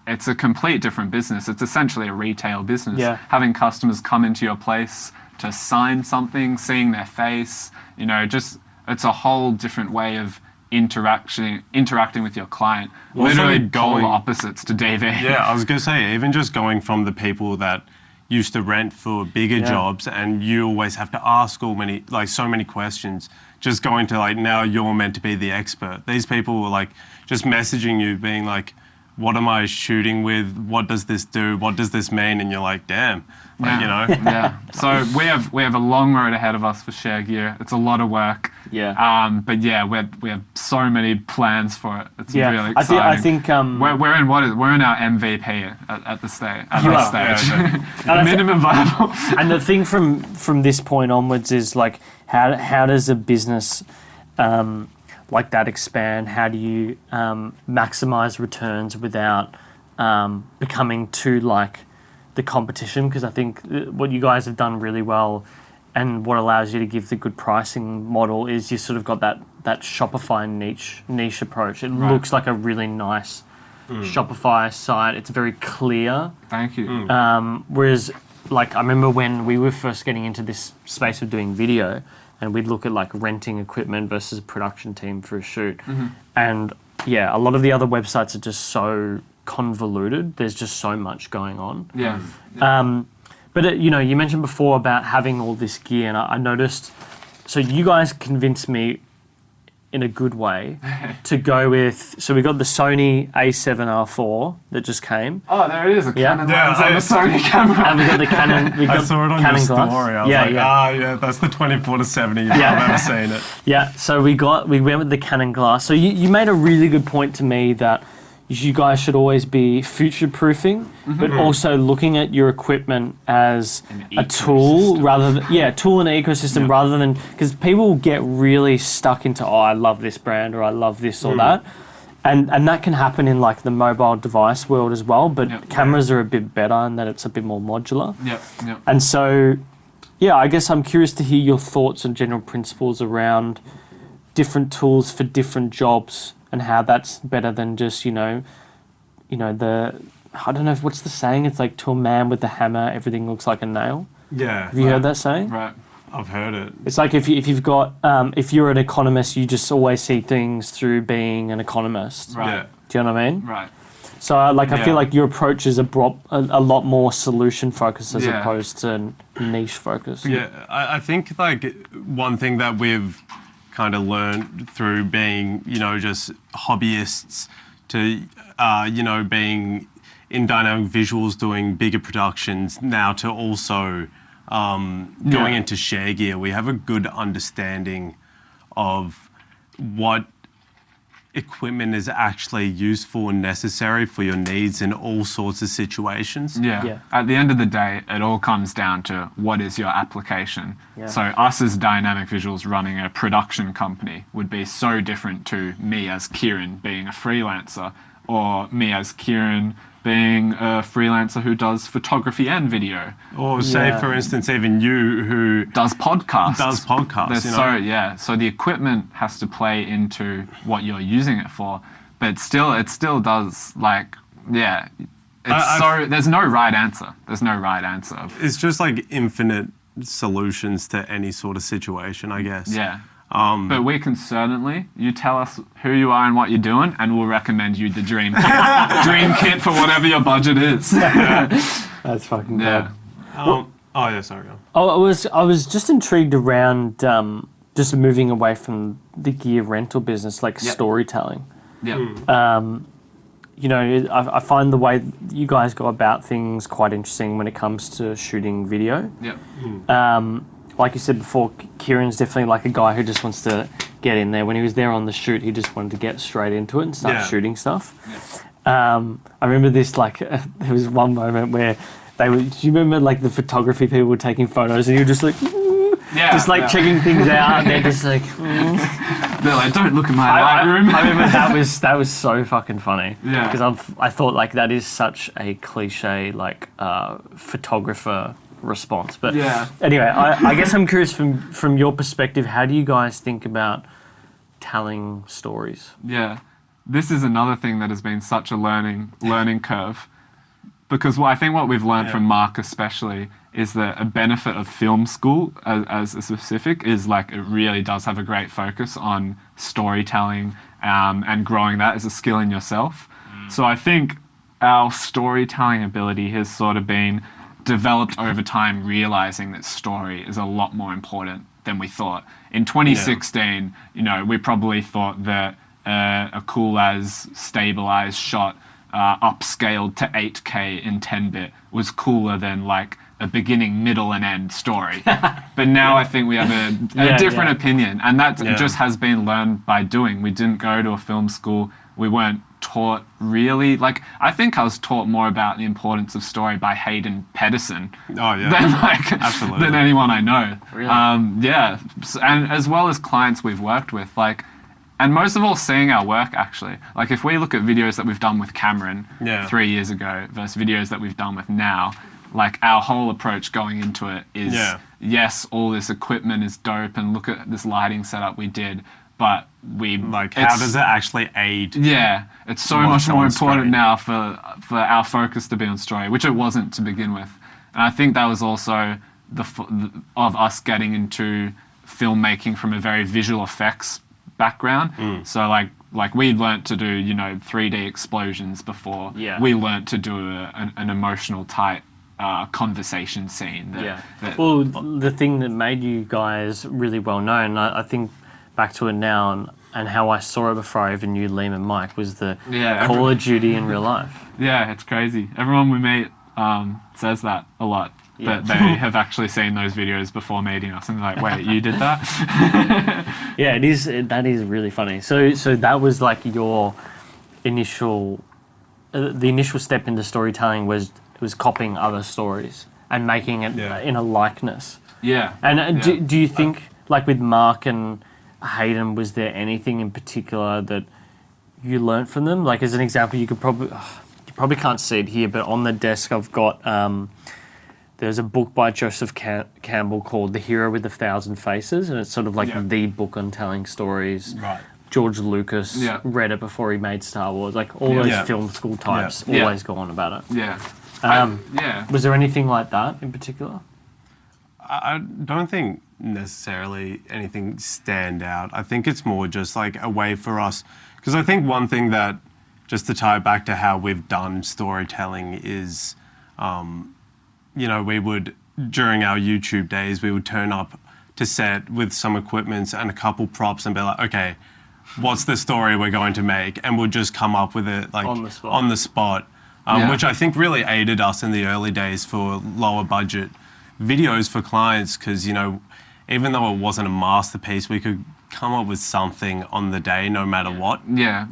It's a complete different business. It's essentially a retail business. Yeah. Having customers come into your place to sign something, seeing their face, it's a whole different way of interacting with your client. Also Literally going- polar opposites to DV. Yeah, I was going to say, even just going from the people that used to rent for bigger Yeah. jobs and you always have to ask so many questions, just going to now you're meant to be the expert. These people were just messaging you being like, what am I shooting with? What does this do? What does this mean? And you're like, damn, Yeah. So we have a long road ahead of us for Sharegear. It's a lot of work. Yeah. But yeah, we have so many plans for it. It's Yeah. really I exciting. think we're in our MVP at this stage. At You this are. stage. Yeah, Minimum viable. and the thing from this point onwards is how does a business like that expand? How do you maximize returns without becoming too like the competition? Because I think what you guys have done really well and what allows you to give the good pricing model is you sort of got that Shopify niche approach. It looks like a really nice Shopify site. It's very clear. Thank you. Whereas I remember when we were first getting into this space of doing video and we'd look at renting equipment versus a production team for a shoot. And yeah, a lot of the other websites are just so convoluted. There's just so much going on. Yeah. But you mentioned before about having all this gear, and I noticed. So you guys convinced me in a good way to go with. So we got the Sony A7R4 that just came, Oh, there it is. A Yeah. Canon Yeah, lens on I- the Sony camera. and we got the Canon. We got I saw it on Canon your glass. story. I was yeah, that's the 24-70. Yeah. I've never seen it. Yeah. So we went with the Canon glass. So you made a really good point to me that you guys should always be future-proofing, but also looking at your equipment as a tool rather than tool in an ecosystem rather than because people get really stuck into I love this brand or I love this or that, and that can happen in the mobile device world as well. But cameras are a bit better in that it's a bit more modular. Yep. And so, I guess I'm curious to hear your thoughts and general principles around different tools for different jobs. and how that's better than just, I don't know, what's the saying? It's like, to a man with the hammer, everything looks like a nail. Yeah. Have you heard that saying? Right. I've heard it. It's like if you've got, if you're an economist, you just always see things through being an economist. Right. Yeah. Do you know what I mean? Right. So I feel like your approach is a lot more solution focused as opposed to niche focused. Yeah, I think like one thing that we've kind of learned through being, just hobbyists to, being in dynamic visuals, doing bigger productions, now to also going into Sharegear, we have a good understanding of what equipment is actually useful and necessary for your needs in all sorts of situations. Yeah. At the end of the day, it all comes down to what is your application. Yeah. So us as dynamic visuals running a production company would be so different to me as Kieren being a freelancer, or me as Kieren being a freelancer who does photography and video. Or say, for instance, even you who does podcasts. So So the equipment has to play into what you're using it for, but it still does, like, there's no right answer. There's no right answer. It's just like infinite solutions to any sort of situation, I guess. Yeah. But we can certainly, you tell us who you are and what you're doing, and we'll recommend you the dream kit for whatever your budget is. That's fucking good. Sorry. I was just intrigued around just moving away from the gear rental business, like storytelling. Yeah. I find the way you guys go about things quite interesting when it comes to shooting video. Yeah. Like you said before, Kieran's definitely like a guy who just wants to get in there. When he was there on the shoot, he just wanted to get straight into it and start shooting stuff. Yeah. I remember this, like, there was one moment where do you remember, like, the photography people were taking photos and you were just like, checking things out, and they're just like, They're like, don't look in my Lightroom. I remember that was so fucking funny. Yeah. Because I thought, like, that is such a cliche, like, photographer response. But anyway, I guess I'm curious from your perspective, how do you guys think about telling stories? Yeah. This is another thing that has been such a learning curve. Because I think what we've learned from Mark especially is that a benefit of film school as a specific is, like, it really does have a great focus on storytelling and growing that as a skill in yourself. So I think our storytelling ability has sort of been developed over time, realizing that story is a lot more important than we thought. In 2016, we probably thought that a cool as stabilized shot upscaled to 8K in 10-bit was cooler than, like, a beginning, middle, and end story. But now I think we have a different opinion, and that just has been learned by doing. We didn't go to a film school. We weren't taught really, like, I think I was taught more about the importance of story by Hayden Pedersen than anyone I know. Really? And as well as clients we've worked with, like, and most of all seeing our work, actually. Like, if we look at videos that we've done with Cameron 3 years ago versus videos that we've done with now, like, our whole approach going into it is, yes, all this equipment is dope, and look at this lighting setup we did, but how does it actually aid? Yeah, it's so much more important now for our focus to be on story, which it wasn't to begin with. And I think that was also of us getting into filmmaking from a very visual effects background. So like we learnt to do 3D explosions before we learnt to do an emotional tight conversation scene. Well, the thing that made you guys really well known, I think back to it now and how I saw it before I even knew Liam and Mike, was the Call of Duty in real life. Yeah, it's crazy. Everyone we meet says that a lot. That they have actually seen those videos before meeting us, and they're like, "Wait, you did that?" Yeah, that is really funny. So that was like your initial, the initial step into storytelling was copying other stories and making it in a likeness. Yeah. And do you think, like with Mark and Hayden, was there anything in particular that you learnt from them? Like, as an example, you probably can't see it here, but on the desk I've got. There's a book by Joseph Campbell called The Hero with 1,000 Faces, and it's sort of like the book on telling stories. Right. George Lucas read it before he made Star Wars. Like all those film school types always go on about it. Yeah. Was there anything like that in particular? I don't think necessarily anything stand out. I think it's more just like a way for us, because I think one thing that, just to tie it back to how we've done storytelling is, we would, during our YouTube days, we would turn up to set with some equipment and a couple props and be like, okay, what's the story we're going to make? And we'll just come up with it like on the spot, which I think really aided us in the early days for lower budget videos for clients, because, even though it wasn't a masterpiece, we could come up with something on the day, no matter what. Yeah,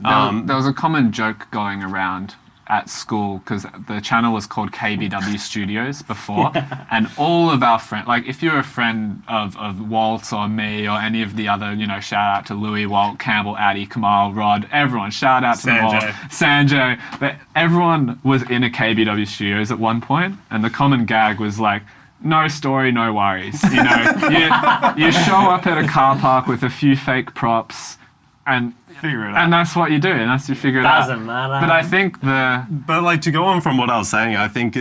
there was a common joke going around at school, because the channel was called KBW Studios before, and all of our friends, like if you're a friend of Walt or me or any of the other, shout out to Louis, Walt, Campbell, Addy, Kamal, Rod, everyone, shout out to them all, Sanjay, but everyone was in a KBW Studios at one point, and the common gag was like, no story, no worries. You show up at a car park with a few fake props and figure it out. And that's what you do, and that's you figure it out. Doesn't matter. But I think But like, to go on from what I was saying, I think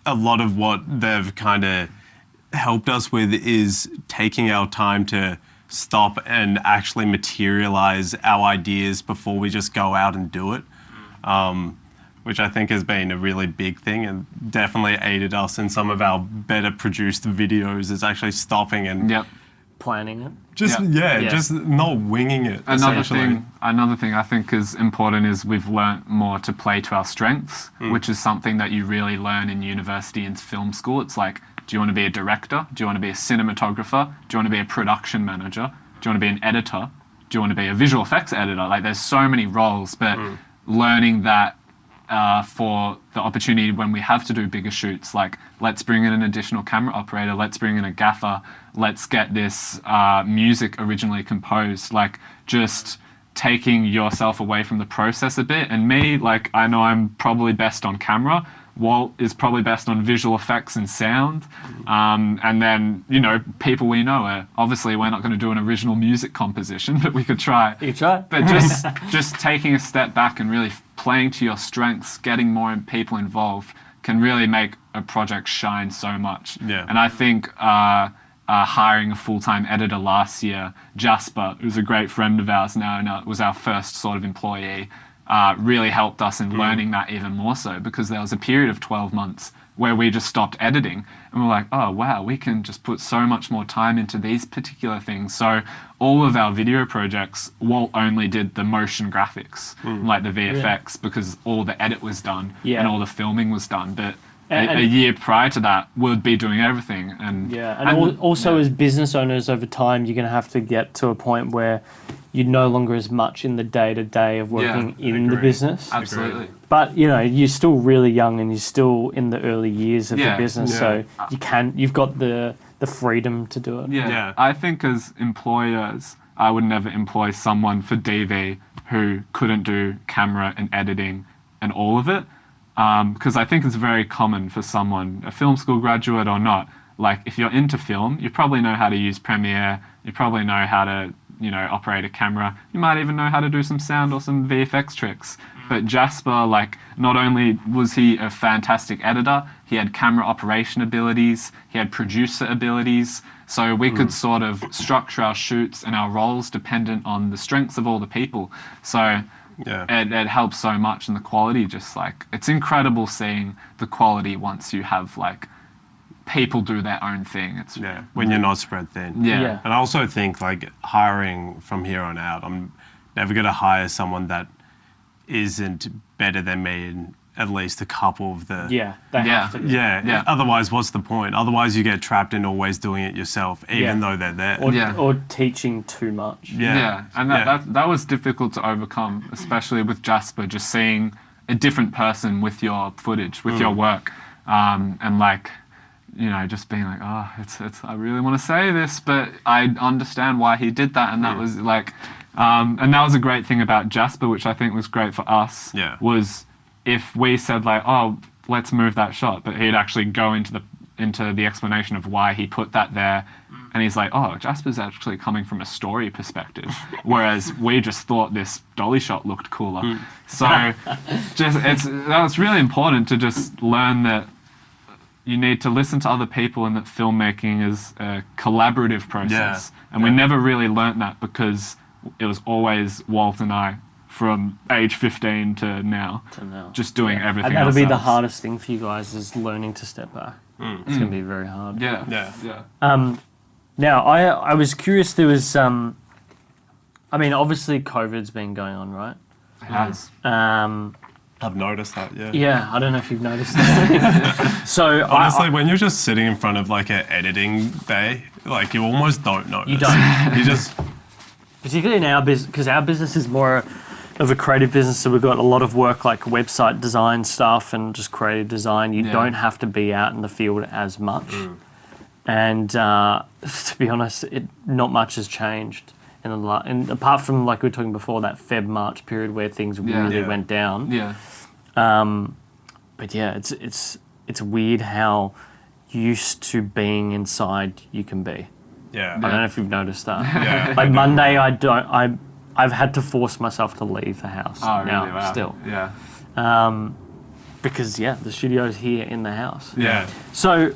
a lot of what they've kind of helped us with is taking our time to stop and actually materialize our ideas before we just go out and do it. Which I think has been a really big thing and definitely aided us in some of our better produced videos, is actually stopping and planning it. Just not winging it. Another thing I think is important is we've learnt more to play to our strengths, which is something that you really learn in university and film school. It's like, do you want to be a director? Do you want to be a cinematographer? Do you want to be a production manager? Do you want to be an editor? Do you want to be a visual effects editor? Like, there's so many roles, but learning that for the opportunity when we have to do bigger shoots, like let's bring in an additional camera operator, let's bring in a gaffer, let's get this music originally composed, like just taking yourself away from the process a bit. And me, like, I know I'm probably best on camera, Walt is probably best on visual effects and sound, and then people we know are, obviously we're not going to do an original music composition, but we could try. You try. But just taking a step back and really playing to your strengths, getting more people involved, can really make a project shine so much. Yeah. And I think hiring a full-time editor last year, Jasper, who's a great friend of ours now and was our first sort of employee, really helped us in learning that even more so, because there was a period of 12 months where we just stopped editing and we're like, oh wow, we can just put so much more time into these particular things. So all of our video projects, Walt only did the motion graphics, like the VFX, because all the edit was done and all the filming was done. But a year prior to that, we'd be doing everything. And also as business owners, over time, you're going to have to get to a point where you're no longer as much in the day-to-day of working in the business. Absolutely. But, you're still really young and you're still in the early years of the business, so you've got the freedom to do it. Yeah. I think as employers, I would never employ someone for DV who couldn't do camera and editing and all of it. Because I think it's very common for someone, a film school graduate or not, like if you're into film, you probably know how to use Premiere, you probably know how to, operate a camera, you might even know how to do some sound or some VFX tricks. But Jasper, like, not only was he a fantastic editor, he had camera operation abilities, he had producer abilities, so we could sort of structure our shoots and our roles dependent on the strengths of all the people. So it helps so much, and the quality just like, it's incredible seeing the quality once you have like people do their own thing. It's when you're not spread thin. Yeah. And I also think like hiring from here on out, I'm never going to hire someone that isn't better than me in at least a couple of the... They have to. Yeah. Otherwise, what's the point? Otherwise, you get trapped in always doing it yourself, even though they're there. Or teaching too much. And that was difficult to overcome, especially with Jasper, just seeing a different person with your footage, with your work, and like, just being like, oh, it's I really want to say this, but I understand why he did that, and that was like... and that was a great thing about Jasper, which I think was great for us, was if we said like, oh, let's move that shot, but he'd actually go into the explanation of why he put that there And he's like, oh, Jasper's actually coming from a story perspective, whereas we just thought this dolly shot looked cooler. So it's really important to just learn that you need to listen to other people and that filmmaking is a collaborative process. And we never really learnt that because it was always Walt and I from age 15 to now. Just doing everything And that'll be the ourselves. hardest thing for you guys is learning to step back. It's going to be very hard. Yeah. Now, I was curious, there was, obviously COVID's been going on, right? It has. I've noticed that, yeah. Yeah, I don't know if you've noticed that. So Honestly, when you're just sitting in front of like an editing bay, like you almost don't notice. You don't. You just... Particularly in our business, because our business is more of a creative business, so we've got a lot of work like website design stuff and just creative design. You don't have to be out in the field as much. And to be honest, not much has changed. And apart from, like we were talking before, that Feb-March period where things really went down. But yeah, it's weird how used to being inside you can be. Yeah. I don't know if you've noticed that. Yeah. Like Monday, I've had to force myself to leave the house now. Really? Wow. Still. Yeah. Because the studio's here in the house. Yeah. So,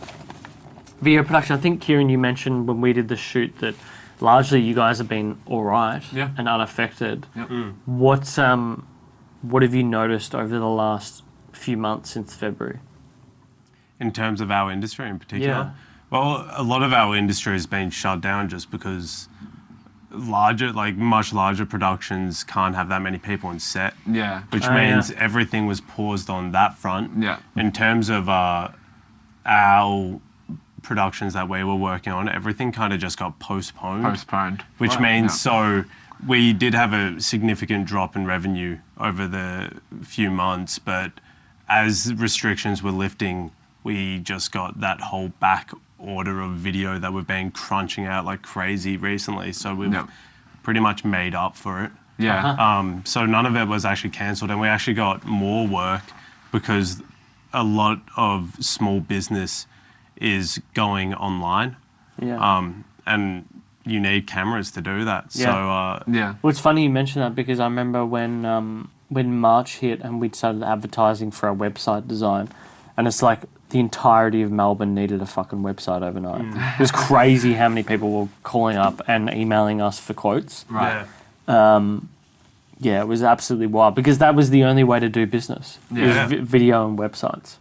video production. I think Kieren, you mentioned when we did the shoot that largely you guys have been all right and unaffected. What have you noticed over the last few months since February? In terms of our industry in particular? Yeah. Well, a lot of our industry has been shut down just because much larger productions can't have that many people on set. Yeah. Which means everything was paused on that front. Yeah. In terms of our productions that we were working on, everything kind of just got postponed. Which means so we did have a significant drop in revenue over the few months, but as restrictions were lifting, we just got that whole back order of video that we've been crunching out like crazy recently. So we've pretty much made up for it. Yeah. So none of it was actually cancelled, and we actually got more work because a lot of small business is going online. And you need cameras to do that. So Well, it's funny you mention that because I remember when March hit and we'd started advertising for our website design, and it's like the entirety of Melbourne needed a fucking website overnight. It was crazy how many people were calling up and emailing us for quotes. Right. It was absolutely wild because that was the only way to do business. Yeah. It was video and websites.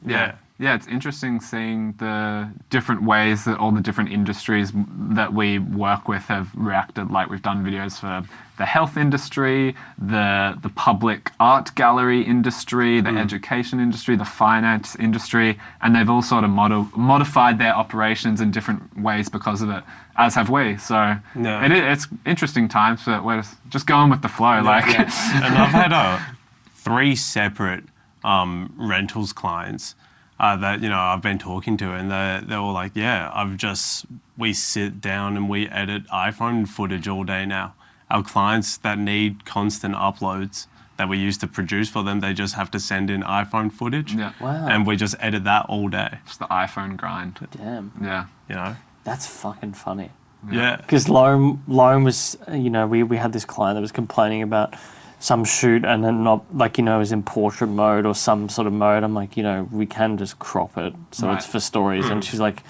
Yeah, it's interesting seeing the different ways that all the different industries that we work with have reacted. Like we've done videos for the health industry, the public art gallery industry, the education industry, the finance industry, and they've all sort of modified their operations in different ways because of it, as have we. So it's interesting times, but we're just going with the flow. And I've had 3 separate rentals clients that I've been talking to, and they're all like, we sit down and we edit iPhone footage all day now. Our clients that need constant uploads that we used to produce for them, they just have to send in iPhone footage. Yeah. Wow. And we just edit that all day. Just the iPhone grind. Damn. Yeah. That's fucking funny. Yeah. Because Lauren was, we had this client that was complaining about some shoot and then not, it was in portrait mode or some sort of mode. I'm like, we can just crop it. So it's for stories. And she's like,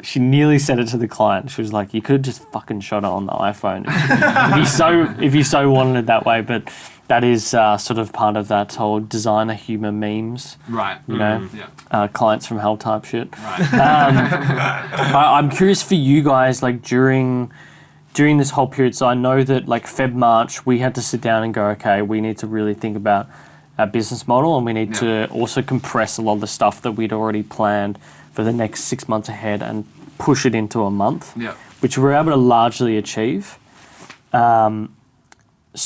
she nearly said it to the client. She was like, you could have just fucking shot it on the iPhone if you so wanted it that way. But that is sort of part of that whole designer humor memes. Right. Clients from hell type shit. Right. I'm curious for you guys, during this whole period. So I know that Feb, March, we had to sit down and go, okay, we need to really think about our business model, and we need to also compress a lot of the stuff that we'd already planned for the next 6 months ahead and push it into a month, which we were able to largely achieve. So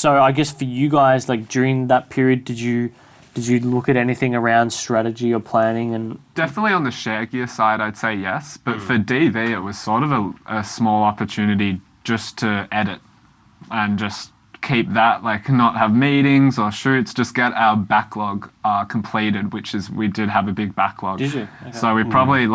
I guess for you guys, during that period, did you look at anything around strategy or planning? And definitely on the Sharegear side, I'd say yes. But for DV, it was sort of a small opportunity just to edit and just keep that, not have meetings or shoots, just get our backlog completed, which is, we did have a big backlog. Did you? Okay. So we probably,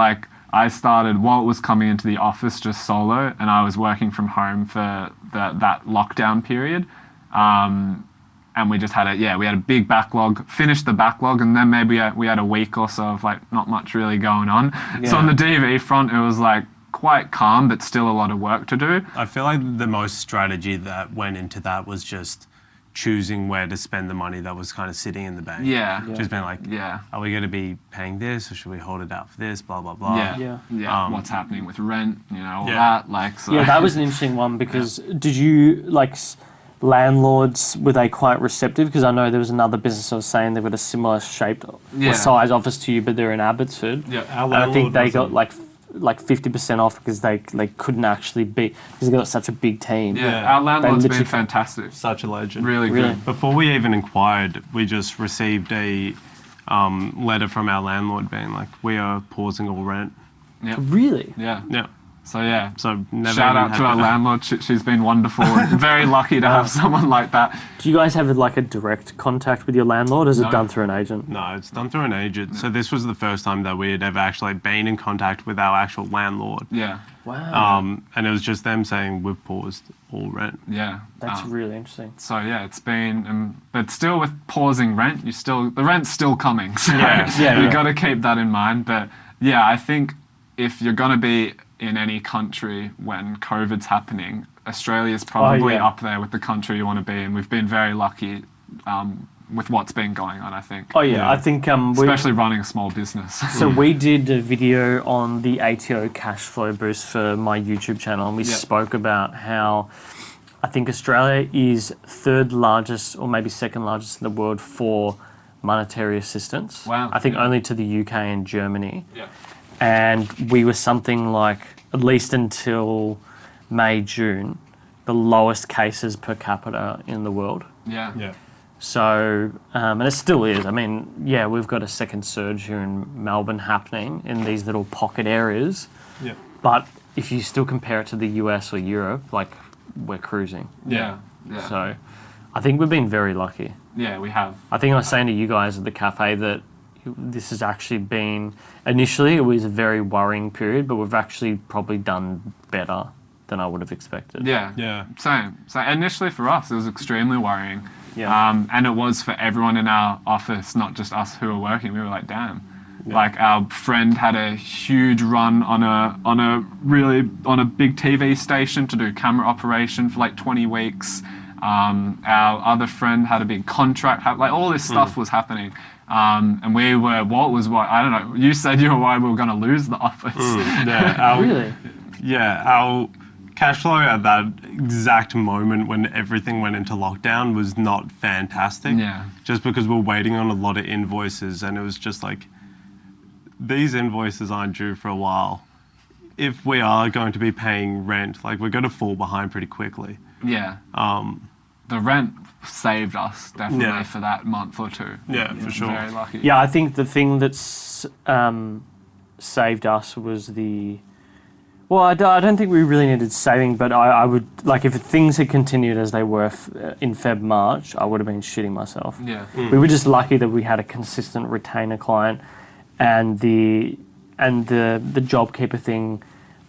Walt was coming into the office just solo, and I was working from home for that lockdown period. And we just had we had a big backlog, finished the backlog, and then maybe we had a week or so of like not much really going on. So on the DV front, it was like quite calm, but still a lot of work to do. I feel like the most strategy that went into that was just choosing where to spend the money that was kind of sitting in the bank. Yeah. Just being like, are we going to be paying this, or should we hold it out for this, blah, blah, blah. What's happening with rent, all that. Like, so. Yeah, that was an interesting one because did you, landlords, were they quite receptive? Because I know there was another business I was saying they've got a similar shaped or size office to you, but they're in Abbotsford. Yeah, and I think they got like 50% off because they couldn't actually because they got such a big team. Yeah, our landlord's been fantastic. Such a legend. Really good. Before we even inquired, we just received a letter from our landlord being like, we are pausing all rent. Yeah. Really? Yeah. Yeah. So never shout out to our landlord. She's been wonderful. And very lucky to have someone like that. Do you guys have a direct contact with your landlord, or is it done through an agent? No, it's done through an agent. So this was the first time that we had ever actually been in contact with our actual landlord. Yeah. Wow. And it was just them saying we've paused all rent. Yeah. That's really interesting. So it's been, but still with pausing rent, the rent's still coming. So you got to keep that in mind. But yeah, I think if you're going to be in any country when COVID's happening, Australia's probably up there with the country you want to be in. We've been very lucky with what's been going on, I think. I think... especially running a small business. So we did a video on the ATO cash flow boost for my YouTube channel, and we spoke about how I think Australia is third largest or maybe second largest in the world for monetary assistance. Wow. I think only to the UK and Germany. Yeah. And we were something like, at least until May, June, the lowest cases per capita in the world. Yeah. Yeah. So, and it still is. I mean, we've got a second surge here in Melbourne happening in these little pocket areas. Yeah. But if you still compare it to the US or Europe, we're cruising. Yeah. So I think we've been very lucky. Yeah, we have. I think I was saying to you guys at the cafe that this has actually been, initially it was a very worrying period, but we've actually probably done better than I would have expected. Yeah. Same. So initially for us, it was extremely worrying. Yeah. And it was for everyone in our office, not just us who were working. We were like, damn. Yeah. Like our friend had a huge run on a big TV station to do camera operation for 20 weeks. Our other friend had a big contract. All this stuff was happening. And Walt was I don't know, you said you were worried we were going to lose the office. Really? Yeah, our cash flow at that exact moment when everything went into lockdown was not fantastic. Yeah. Just because we're waiting on a lot of invoices, and it was just like, these invoices aren't due for a while. If we are going to be paying rent, we're going to fall behind pretty quickly. Yeah. The rent saved us definitely for that month or two. Yeah, for sure. Very lucky. Yeah, I think the thing that's saved us was I don't think we really needed saving, but I would, if things had continued as they were in Feb, March, I would have been shitting myself. Yeah. We were just lucky that we had a consistent retainer client, and the JobKeeper thing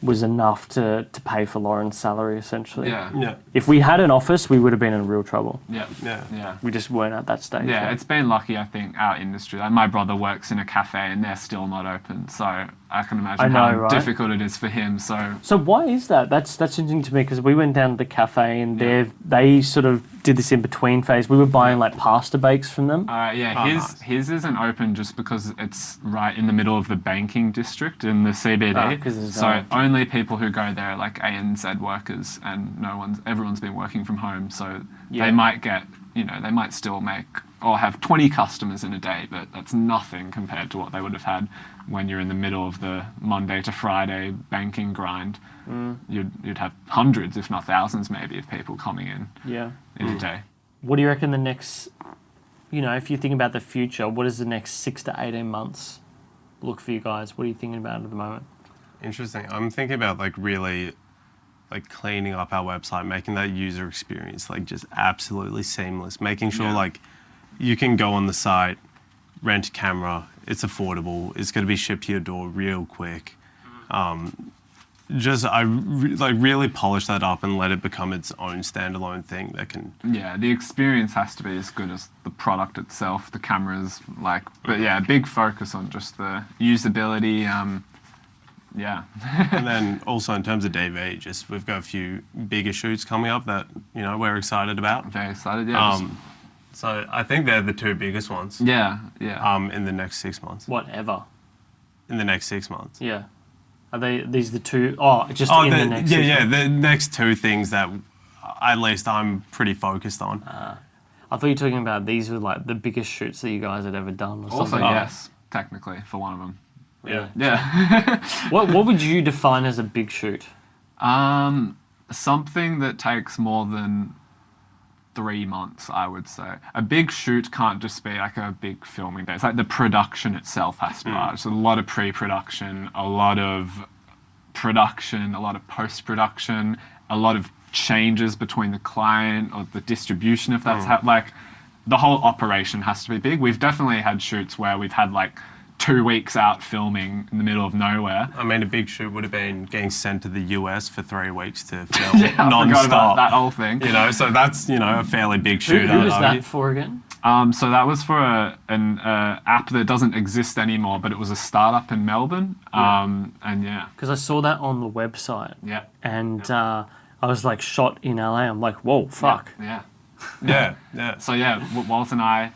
was enough to pay for Lauren's salary, essentially. Yeah. If we had an office, we would have been in real trouble. Yeah. We just weren't at that stage. Yeah, it's been lucky, I think, our industry. My brother works in a cafe and they're still not open, so I can imagine how difficult it is for him. So why is that? That's interesting to me, because we went down to the cafe and they sort of did this in between phase. We were buying pasta bakes from them. His isn't open just because it's right in the middle of the banking district in the CBD. So only people who go there are ANZ workers, and everyone's been working from home. So they might get, they might still make or have 20 customers in a day, but that's nothing compared to what they would have had when you're in the middle of the Monday to Friday banking grind. You'd have hundreds, if not thousands, maybe, of people coming in a day. What do you reckon the next, if you think about the future, what does the next 6 to 18 months look for you guys? What are you thinking about at the moment? Interesting. I'm thinking about really cleaning up our website, making that user experience just absolutely seamless, making sure you can go on the site, rent a camera, it's affordable, it's going to be shipped to your door real quick. really polish that up and let it become its own standalone thing that can. Yeah, the experience has to be as good as the product itself, the cameras, like, but yeah, big focus on just the usability. Yeah. And then also in terms of DV, just we've got a few bigger shoots coming up that we're excited about. Very excited. Yeah. So I think they're the two biggest ones. Yeah. In the next 6 months. Whatever. In the next 6 months. Yeah. Are these the two? Oh, just in the next. Yeah, the next two things that at least I'm pretty focused on. I thought you were talking about these were like the biggest shoots that you guys had ever done. Or Also, something. yes, technically for one of them. Yeah. Yeah. What would you define as a big shoot? Something that takes more than 3 months, I would say. A big shoot can't just be like a big filming day. It's like the production itself has to be large. So a lot of pre-production, a lot of production, a lot of post-production, a lot of changes between the client or the distribution, if that's like the whole operation has to be big. We've definitely had shoots where we've had like 2 weeks out filming in the middle of nowhere. I mean, a big shoot would have been getting sent to the US for 3 weeks to film Yeah, I forgot about that whole thing. So that's a fairly big shoot. Who was that for again? So that was for an app that doesn't exist anymore, but it was a startup in Melbourne. And yeah. Because I saw that on the website. Yeah. And I was like shot in LA. I'm like, whoa, fuck. Yeah. Yeah. So yeah, Walt and I,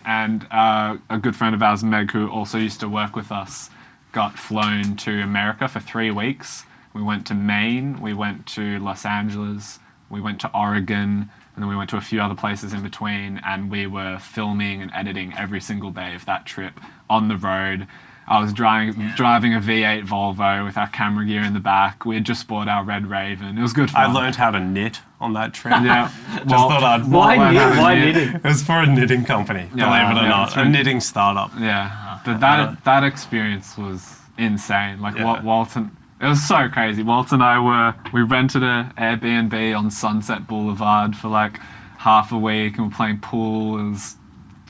and a good friend of ours, Meg, who also used to work with us, got flown to America for 3 weeks. We went to Maine, we went to Los Angeles, we went to Oregon, and then we went to a few other places in between, and we were filming and editing every single day of that trip on the road. I was driving a V8 Volvo with our camera gear in the back. We had just bought our Red Raven. It was good fun. I learned how to knit on that trip. Yeah. Why knitting? It was for a knitting company, believe it or not. A knitting startup. Yeah. But that experience was insane. Like Walt and... It was so crazy. Walt and I we rented an Airbnb on Sunset Boulevard for like half a week and we're playing pool. It was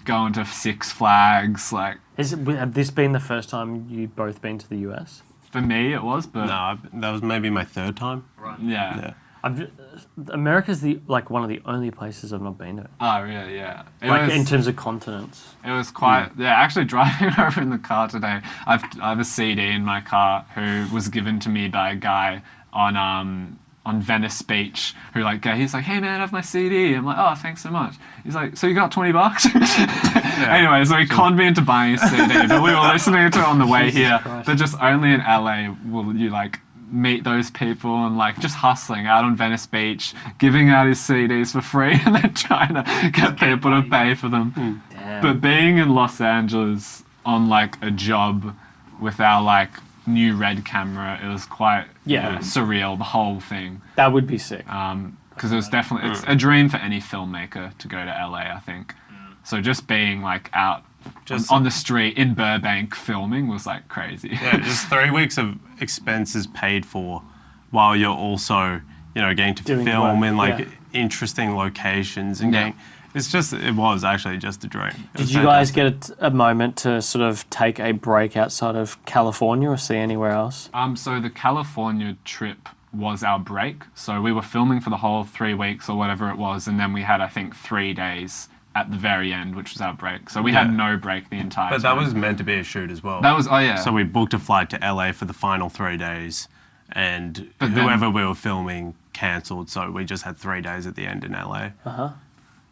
going to Six Flags, like... Had this been the first time you'd both been to the US? For me, it was, but... No, that was maybe my third time. Right. Yeah. America's one of the only places I've not been to. Oh, really? Yeah. In terms of continents. It was quite... Yeah, actually driving over in the car today, I have a CD in my car who was given to me by a guy on Venice Beach he's like, hey man, I have my CD. I'm like, oh, thanks so much. He's like, so you got $20? Anyway, so he conned me into buying a CD, but we were listening to it on the way here. Christ. But just only in LA will you like meet those people and like just hustling out on Venice Beach, giving out his CDs for free and then trying to get people to pay for them. Damn. But being in Los Angeles on like a job with our like new Red camera, it was quite surreal, the whole thing. That would be sick. Because it was definitely, it's a dream for any filmmaker to go to LA, I think. So just being like out on the street in Burbank filming was like crazy. Yeah, just 3 weeks of expenses paid for while you're also, getting to film in interesting locations and getting... It was actually just a dream. Did you guys get a moment to sort of take a break outside of California or see anywhere else? So the California trip was our break. So we were filming for the whole 3 weeks or whatever it was, and then we had, I think, 3 days at the very end, which was our break. So we had no break the entire time. But that was meant to be a shoot as well. That was, So we booked a flight to LA for the final 3 days, and whoever we were filming cancelled, so we just had 3 days at the end in LA.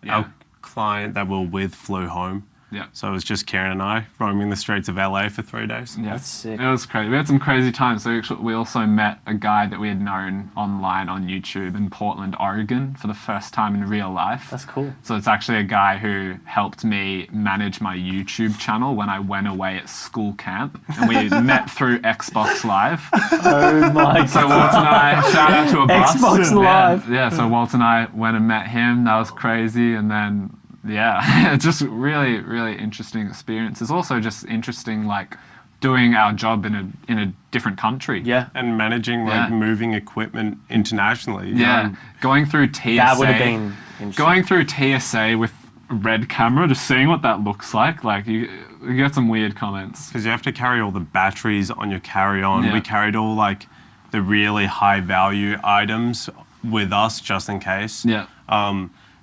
Yeah. Our client that we were with flew home. Yeah. So it was just Kieren and I roaming the streets of LA for 3 days. Yeah. That's sick. It was crazy. We had some crazy times. So we also met a guy that we had known online on YouTube in Portland, Oregon for the first time in real life. That's cool. So it's actually a guy who helped me manage my YouTube channel when I went away at school camp. And we met through Xbox Live. Oh my God. So Walt and I, shout out to a bus. Xbox Live. Yeah, so Walt and I went and met him. That was crazy. And then... Yeah, just really, really interesting experience. It's also just interesting, like, doing our job in a different country. Yeah. And managing, moving equipment internationally. Yeah, going through TSA. That would have been interesting. Going through TSA with red camera, just seeing what that looks like you get some weird comments. Because you have to carry all the batteries on your carry-on. Yeah. We carried all like the really high value items with us just in case. Yeah.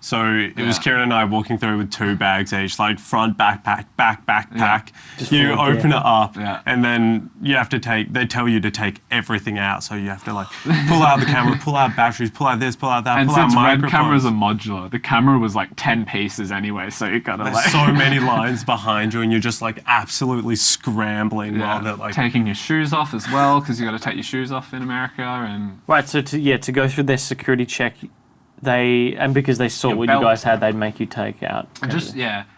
So it was Kieren and I walking through with 2 bags each, like front backpack, back backpack. Just You full of open gear. it up, Yeah. and then you have to they tell you to take everything out. So you have to like pull out the camera, pull out batteries, pull out this, pull out that, And pull out since red microphones. cameras are modular, the camera was like 10 pieces anyway, so you gotta There's like so many lines behind you, and you're just like absolutely scrambling while they're like. taking your shoes off as well, because you got to take your shoes off in America. And Right, so to go through their security check, because they saw Your what belt. you guys had, they'd make you take out.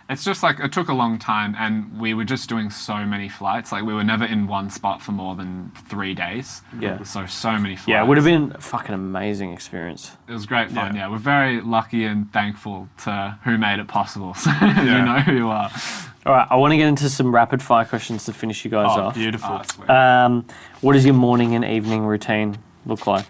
it's just like it took a long time, and we were just doing so many flights. Like we were never in one spot for more than 3 days. Yeah. So many flights. Yeah, it would have been a fucking amazing experience. It was great fun. Yeah. Yeah, we're very lucky and thankful to who made it possible. So you know who you are. All right, I want to get into some rapid fire questions to finish you guys Oh, off. beautiful. Sweet. What does your morning and evening routine look like?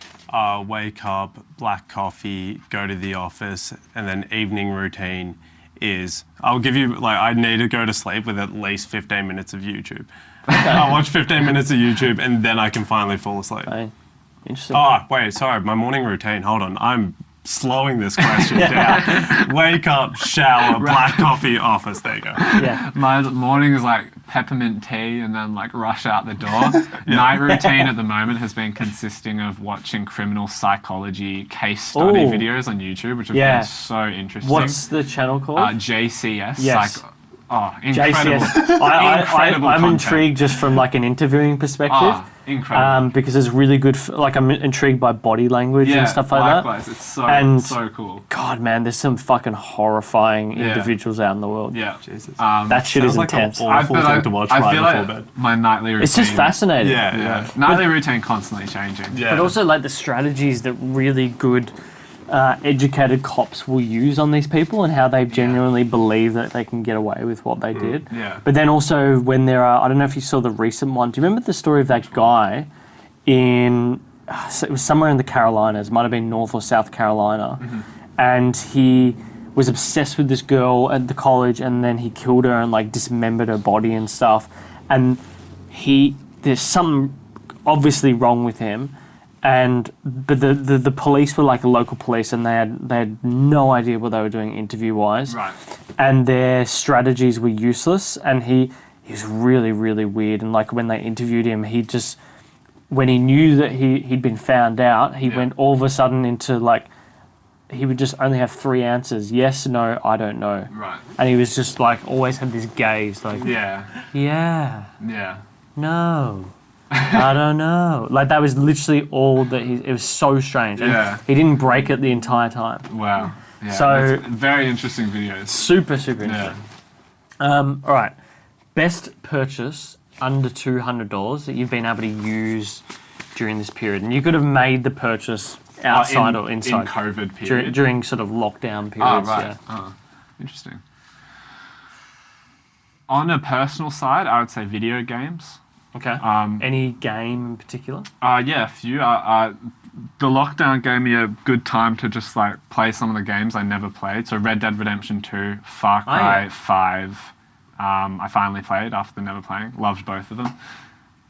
Wake up, black coffee, go to the office, and then evening routine is I'll give you I need to go to sleep with at least 15 minutes of YouTube. I watch 15 minutes of YouTube and then I can finally fall asleep. Right? Interesting. Oh, wait, sorry, my morning routine. Hold on, I'm slowing this question down. Wake up, shower, black coffee, office. There you go. Yeah. My morning is like peppermint tea and then like rush out the door. Night routine at the moment has been consisting of watching criminal psychology case study Ooh. videos on YouTube, which have Yeah. been so interesting. What's the channel called? JCS. Yes. Incredible. JCS. Incredible I'm content. intrigued just from like an interviewing perspective. Incredible. Because it's really good. I'm intrigued by body language and stuff like likewise. that. It's so And- so cool. God, man, there's some fucking horrifying Yeah. individuals out in the world. Yeah. Jesus. That shit is Sounds like an intense. awful thing to watch I right feel before like bed. my nightly routine. It's just fascinating. Yeah. Nightly routine constantly changing. Yeah. But also like the strategies that really good educated cops will use on these people and how they genuinely believe that they can get away with what they did. Yeah. But then also when there are, I don't know if you saw the recent one. Do you remember the story of that guy it was somewhere in the Carolinas, might have been North or South Carolina, and he was obsessed with this girl at the college, and then he killed her and like dismembered her body and stuff. And there's something obviously wrong with him. But the police were like local police, and they had no idea what they were doing interview wise. Right. And their strategies were useless. And he was really, really weird. And like when they interviewed him, when he knew that he'd been found out, he went all of a sudden into like, he would just only have 3 answers: yes, no, I don't know. Right. And he was just like always had this gaze, like Yeah. yeah, Yeah. no, I don't know. Like that was literally all that it was so strange. And Yeah. he didn't break it the entire time. Wow. Yeah. So- that's very interesting videos. Super, super Yeah. interesting. All right. Best purchase under $200 that you've been able to use during this period. And you could have made the purchase outside or inside. In COVID period. During sort of lockdown Oh, periods. right. Yeah. Oh, interesting. On a personal side, I would say video games. Okay. Any game in particular? Yeah, a few. The lockdown gave me a good time to just like play some of the games I never played. So Red Dead Redemption 2, Far Cry 5. I finally played after never playing. Loved both of them.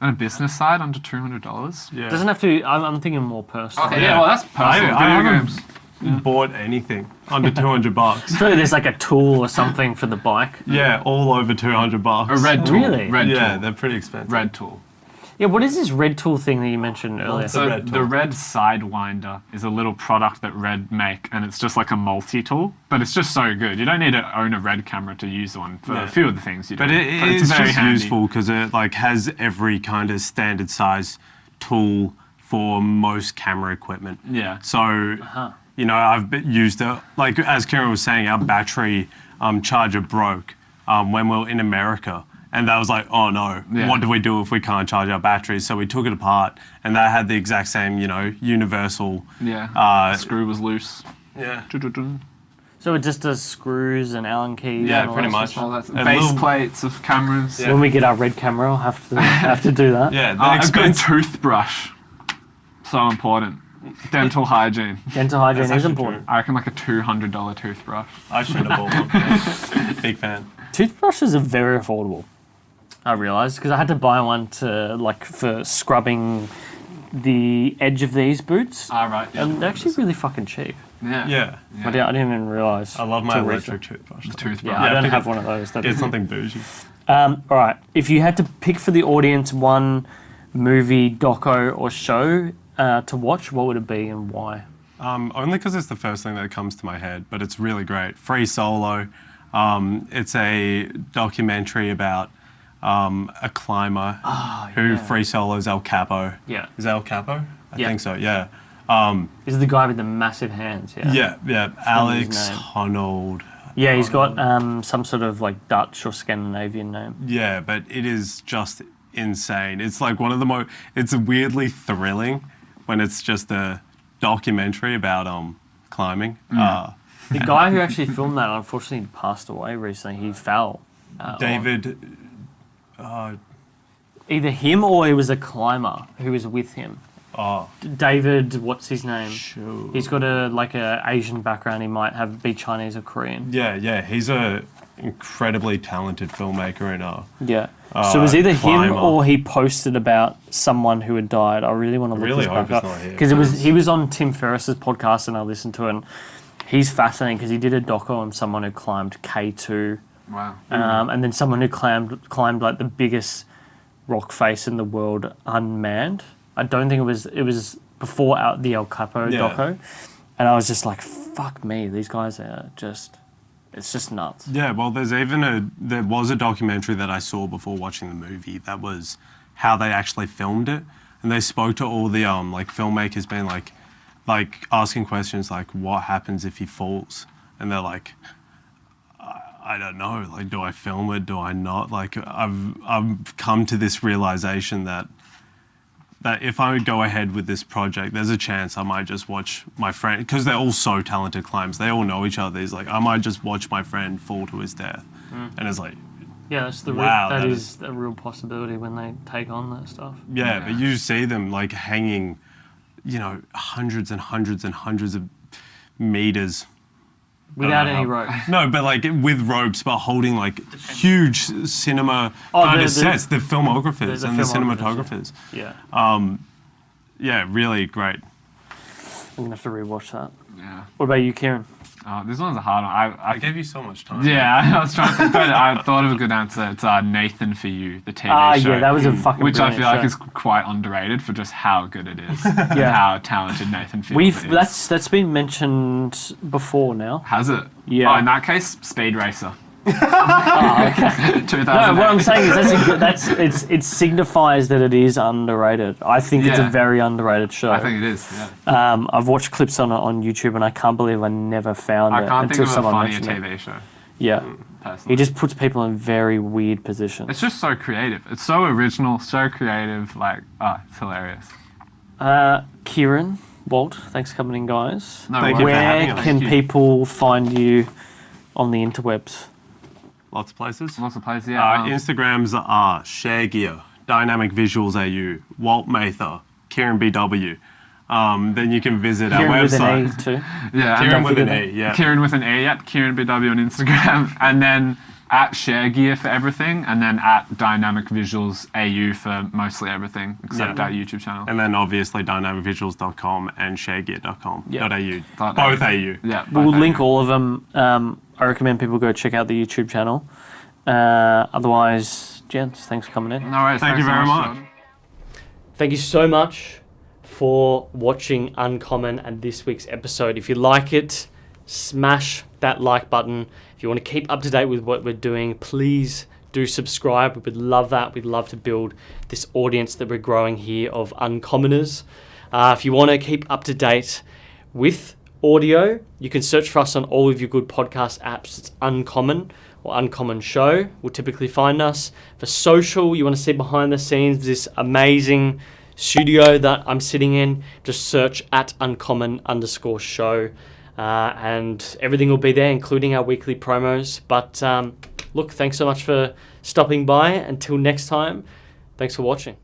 On a business side, under $200. Yeah. Doesn't have to. I'm thinking more personal. Okay, yeah, well that's personal. I Video haven't games. bought anything under $200. Surely there's like a tool or something for the bike. Yeah, all over $200. A red tool. Really? Red Yeah, tool. they're pretty expensive. Red tool. Yeah, what is this red tool thing that you mentioned earlier? So Red the tool. Red Sidewinder is a little product that Red make, and it's just like a multi-tool, but it's just so good. You don't need to own a Red camera to use one for a few of the things you do. But it's it's very just handy. useful because it like has every kind of standard size tool for most camera equipment. Yeah. So, you know, used it, like as Kieren was saying, our battery charger broke when we were in America. And that was like, oh no, Yeah. what do we do if we can't charge our batteries? So we took it apart, and that had the exact same, you know, universal. Yeah. Screw was loose. Yeah. So it just does screws and Allen keys. Yeah, and all pretty that much. sort of All that's A base little- plates of cameras. stuff. When we get our red camera, I'll have to do that. Yeah, A good expensive. toothbrush. So important. Dental hygiene. Dental hygiene That's is actually important. I reckon like a $200 toothbrush. I should have bought one. Big fan. Toothbrushes are very affordable. I realised because I had to buy one for scrubbing the edge of these boots, Right. Yeah. and they're actually really fucking cheap. Yeah. I didn't even realise. I love my till electric recently. toothbrush. The toothbrush. Yeah, I don't pick have it- one of those. Get something bougie. All right, if you had to pick for the audience one movie, doco, or show to watch, what would it be and why? Only because it's the first thing that comes to my head, but it's really great. Free Solo. It's a documentary about a climber who free solos El Capo. Yeah. Is that El Capo? I Yeah. think so, yeah. Is the guy with the massive hands? Yeah. Yeah. his Alex name. Honnold. Yeah, he's got some sort of like Dutch or Scandinavian name. Yeah, but it is just insane. It's like one of the it's weirdly thrilling when it's just a documentary about climbing. The guy who actually filmed that unfortunately passed away recently. He fell. David, Either him or it was a climber who was with him. oh, David, what's his name? sure. He's got a Asian background. He might be Chinese or Korean. Yeah, he's a incredibly talented filmmaker and Yeah. So it was either him climber. or he posted about someone who had died. I really want to look really this hope back it's up not him. because he was on Tim Ferriss's podcast and I listened to it. And he's fascinating because he did a doco on someone who climbed K2, Wow. and then someone who climbed like the biggest rock face in the world unmanned. I don't think it was before the El Capo Yeah. doco, and I was just like, fuck me, these guys are it's just nuts. Yeah, well, there was a documentary that I saw before watching the movie that was how they actually filmed it, and they spoke to all the like filmmakers, being like asking questions like, what happens if he falls, and they're like, I don't know, like, do I film it? Do I not? Like, I've come to this realization that if I go ahead with this project, there's a chance I might just watch my friend, because they're all so talented climbers, they all know each other. He's like, I might just watch my friend fall to his death. And it's like, Yeah, that's Wow, that that is a real possibility when they take on that stuff. yeah, but you see them like hanging, hundreds and hundreds and hundreds of meters. Without know any how- ropes. No, but like with ropes, but holding like huge cinema kind of sets, the filmographers the and the filmographers, cinematographers. Yeah. Yeah, really great. I'm going to have to rewatch that. Yeah. What about you, Kieren? Oh, this one's a hard one. I gave you so much time. Yeah, I was trying to, but I thought of a good answer. It's Nathan for You, the TV show. Yeah, that was a fucking which I brilliant feel like show. is quite underrated for just how good it is. Yeah. How talented Nathan Fields is. That's been mentioned before now. Has it? Yeah. Oh, in that case, Speed Racer. Oh, okay. 2008. No, what I'm saying is it signifies that it is underrated. I think it's a Yeah. very underrated show. I think it is, yeah. I've watched clips on YouTube and I can't believe I never found I it can't until think of a someone funnier mentioned it. TV show, Yeah. personally. He just puts people in very weird positions. It's just so creative. It's so original, so creative. Like, it's hilarious. Kieren, Walt, thanks for coming in, guys. No Thank you for worries. having Where us. can Thank you. people find you on the interwebs? Lots of places. Lots of places, yeah. Instagrams are Sharegear, Dynamic Visuals AU, Walt Mather, Kieren BW. Then you can visit our Kieren with website. an E too. Yeah, and Kieren don't with an forget- E, yeah. Kieren with an E, yeah. Kieren BW on Instagram. And then at Sharegear for everything. And then at Dynamic Visuals AU for mostly everything except Yeah. our YouTube channel. And then obviously dynamicvisuals.com and sharegear.com.au. Yeah. Both AU. Yeah. We'll both link AU. all of them. I recommend people go check out the YouTube channel. Otherwise, gents, thanks for coming in. No worries. Thank you thanks so very much. Jordan. Thank you so much for watching Uncommon and this week's episode. If you like it, smash that like button. If you want to keep up to date with what we're doing, please do subscribe. We would love that. We'd love to build this audience that we're growing here of Uncommoners. If you want to keep up to date with audio, you can search for us on all of your good podcast apps. It's Uncommon or Uncommon Show will typically find us. For social, you want to see behind the scenes this amazing studio that I'm sitting in, just search at Uncommon_show and everything will be there, including our weekly promos. But look, thanks so much for stopping by. Until next time, thanks for watching.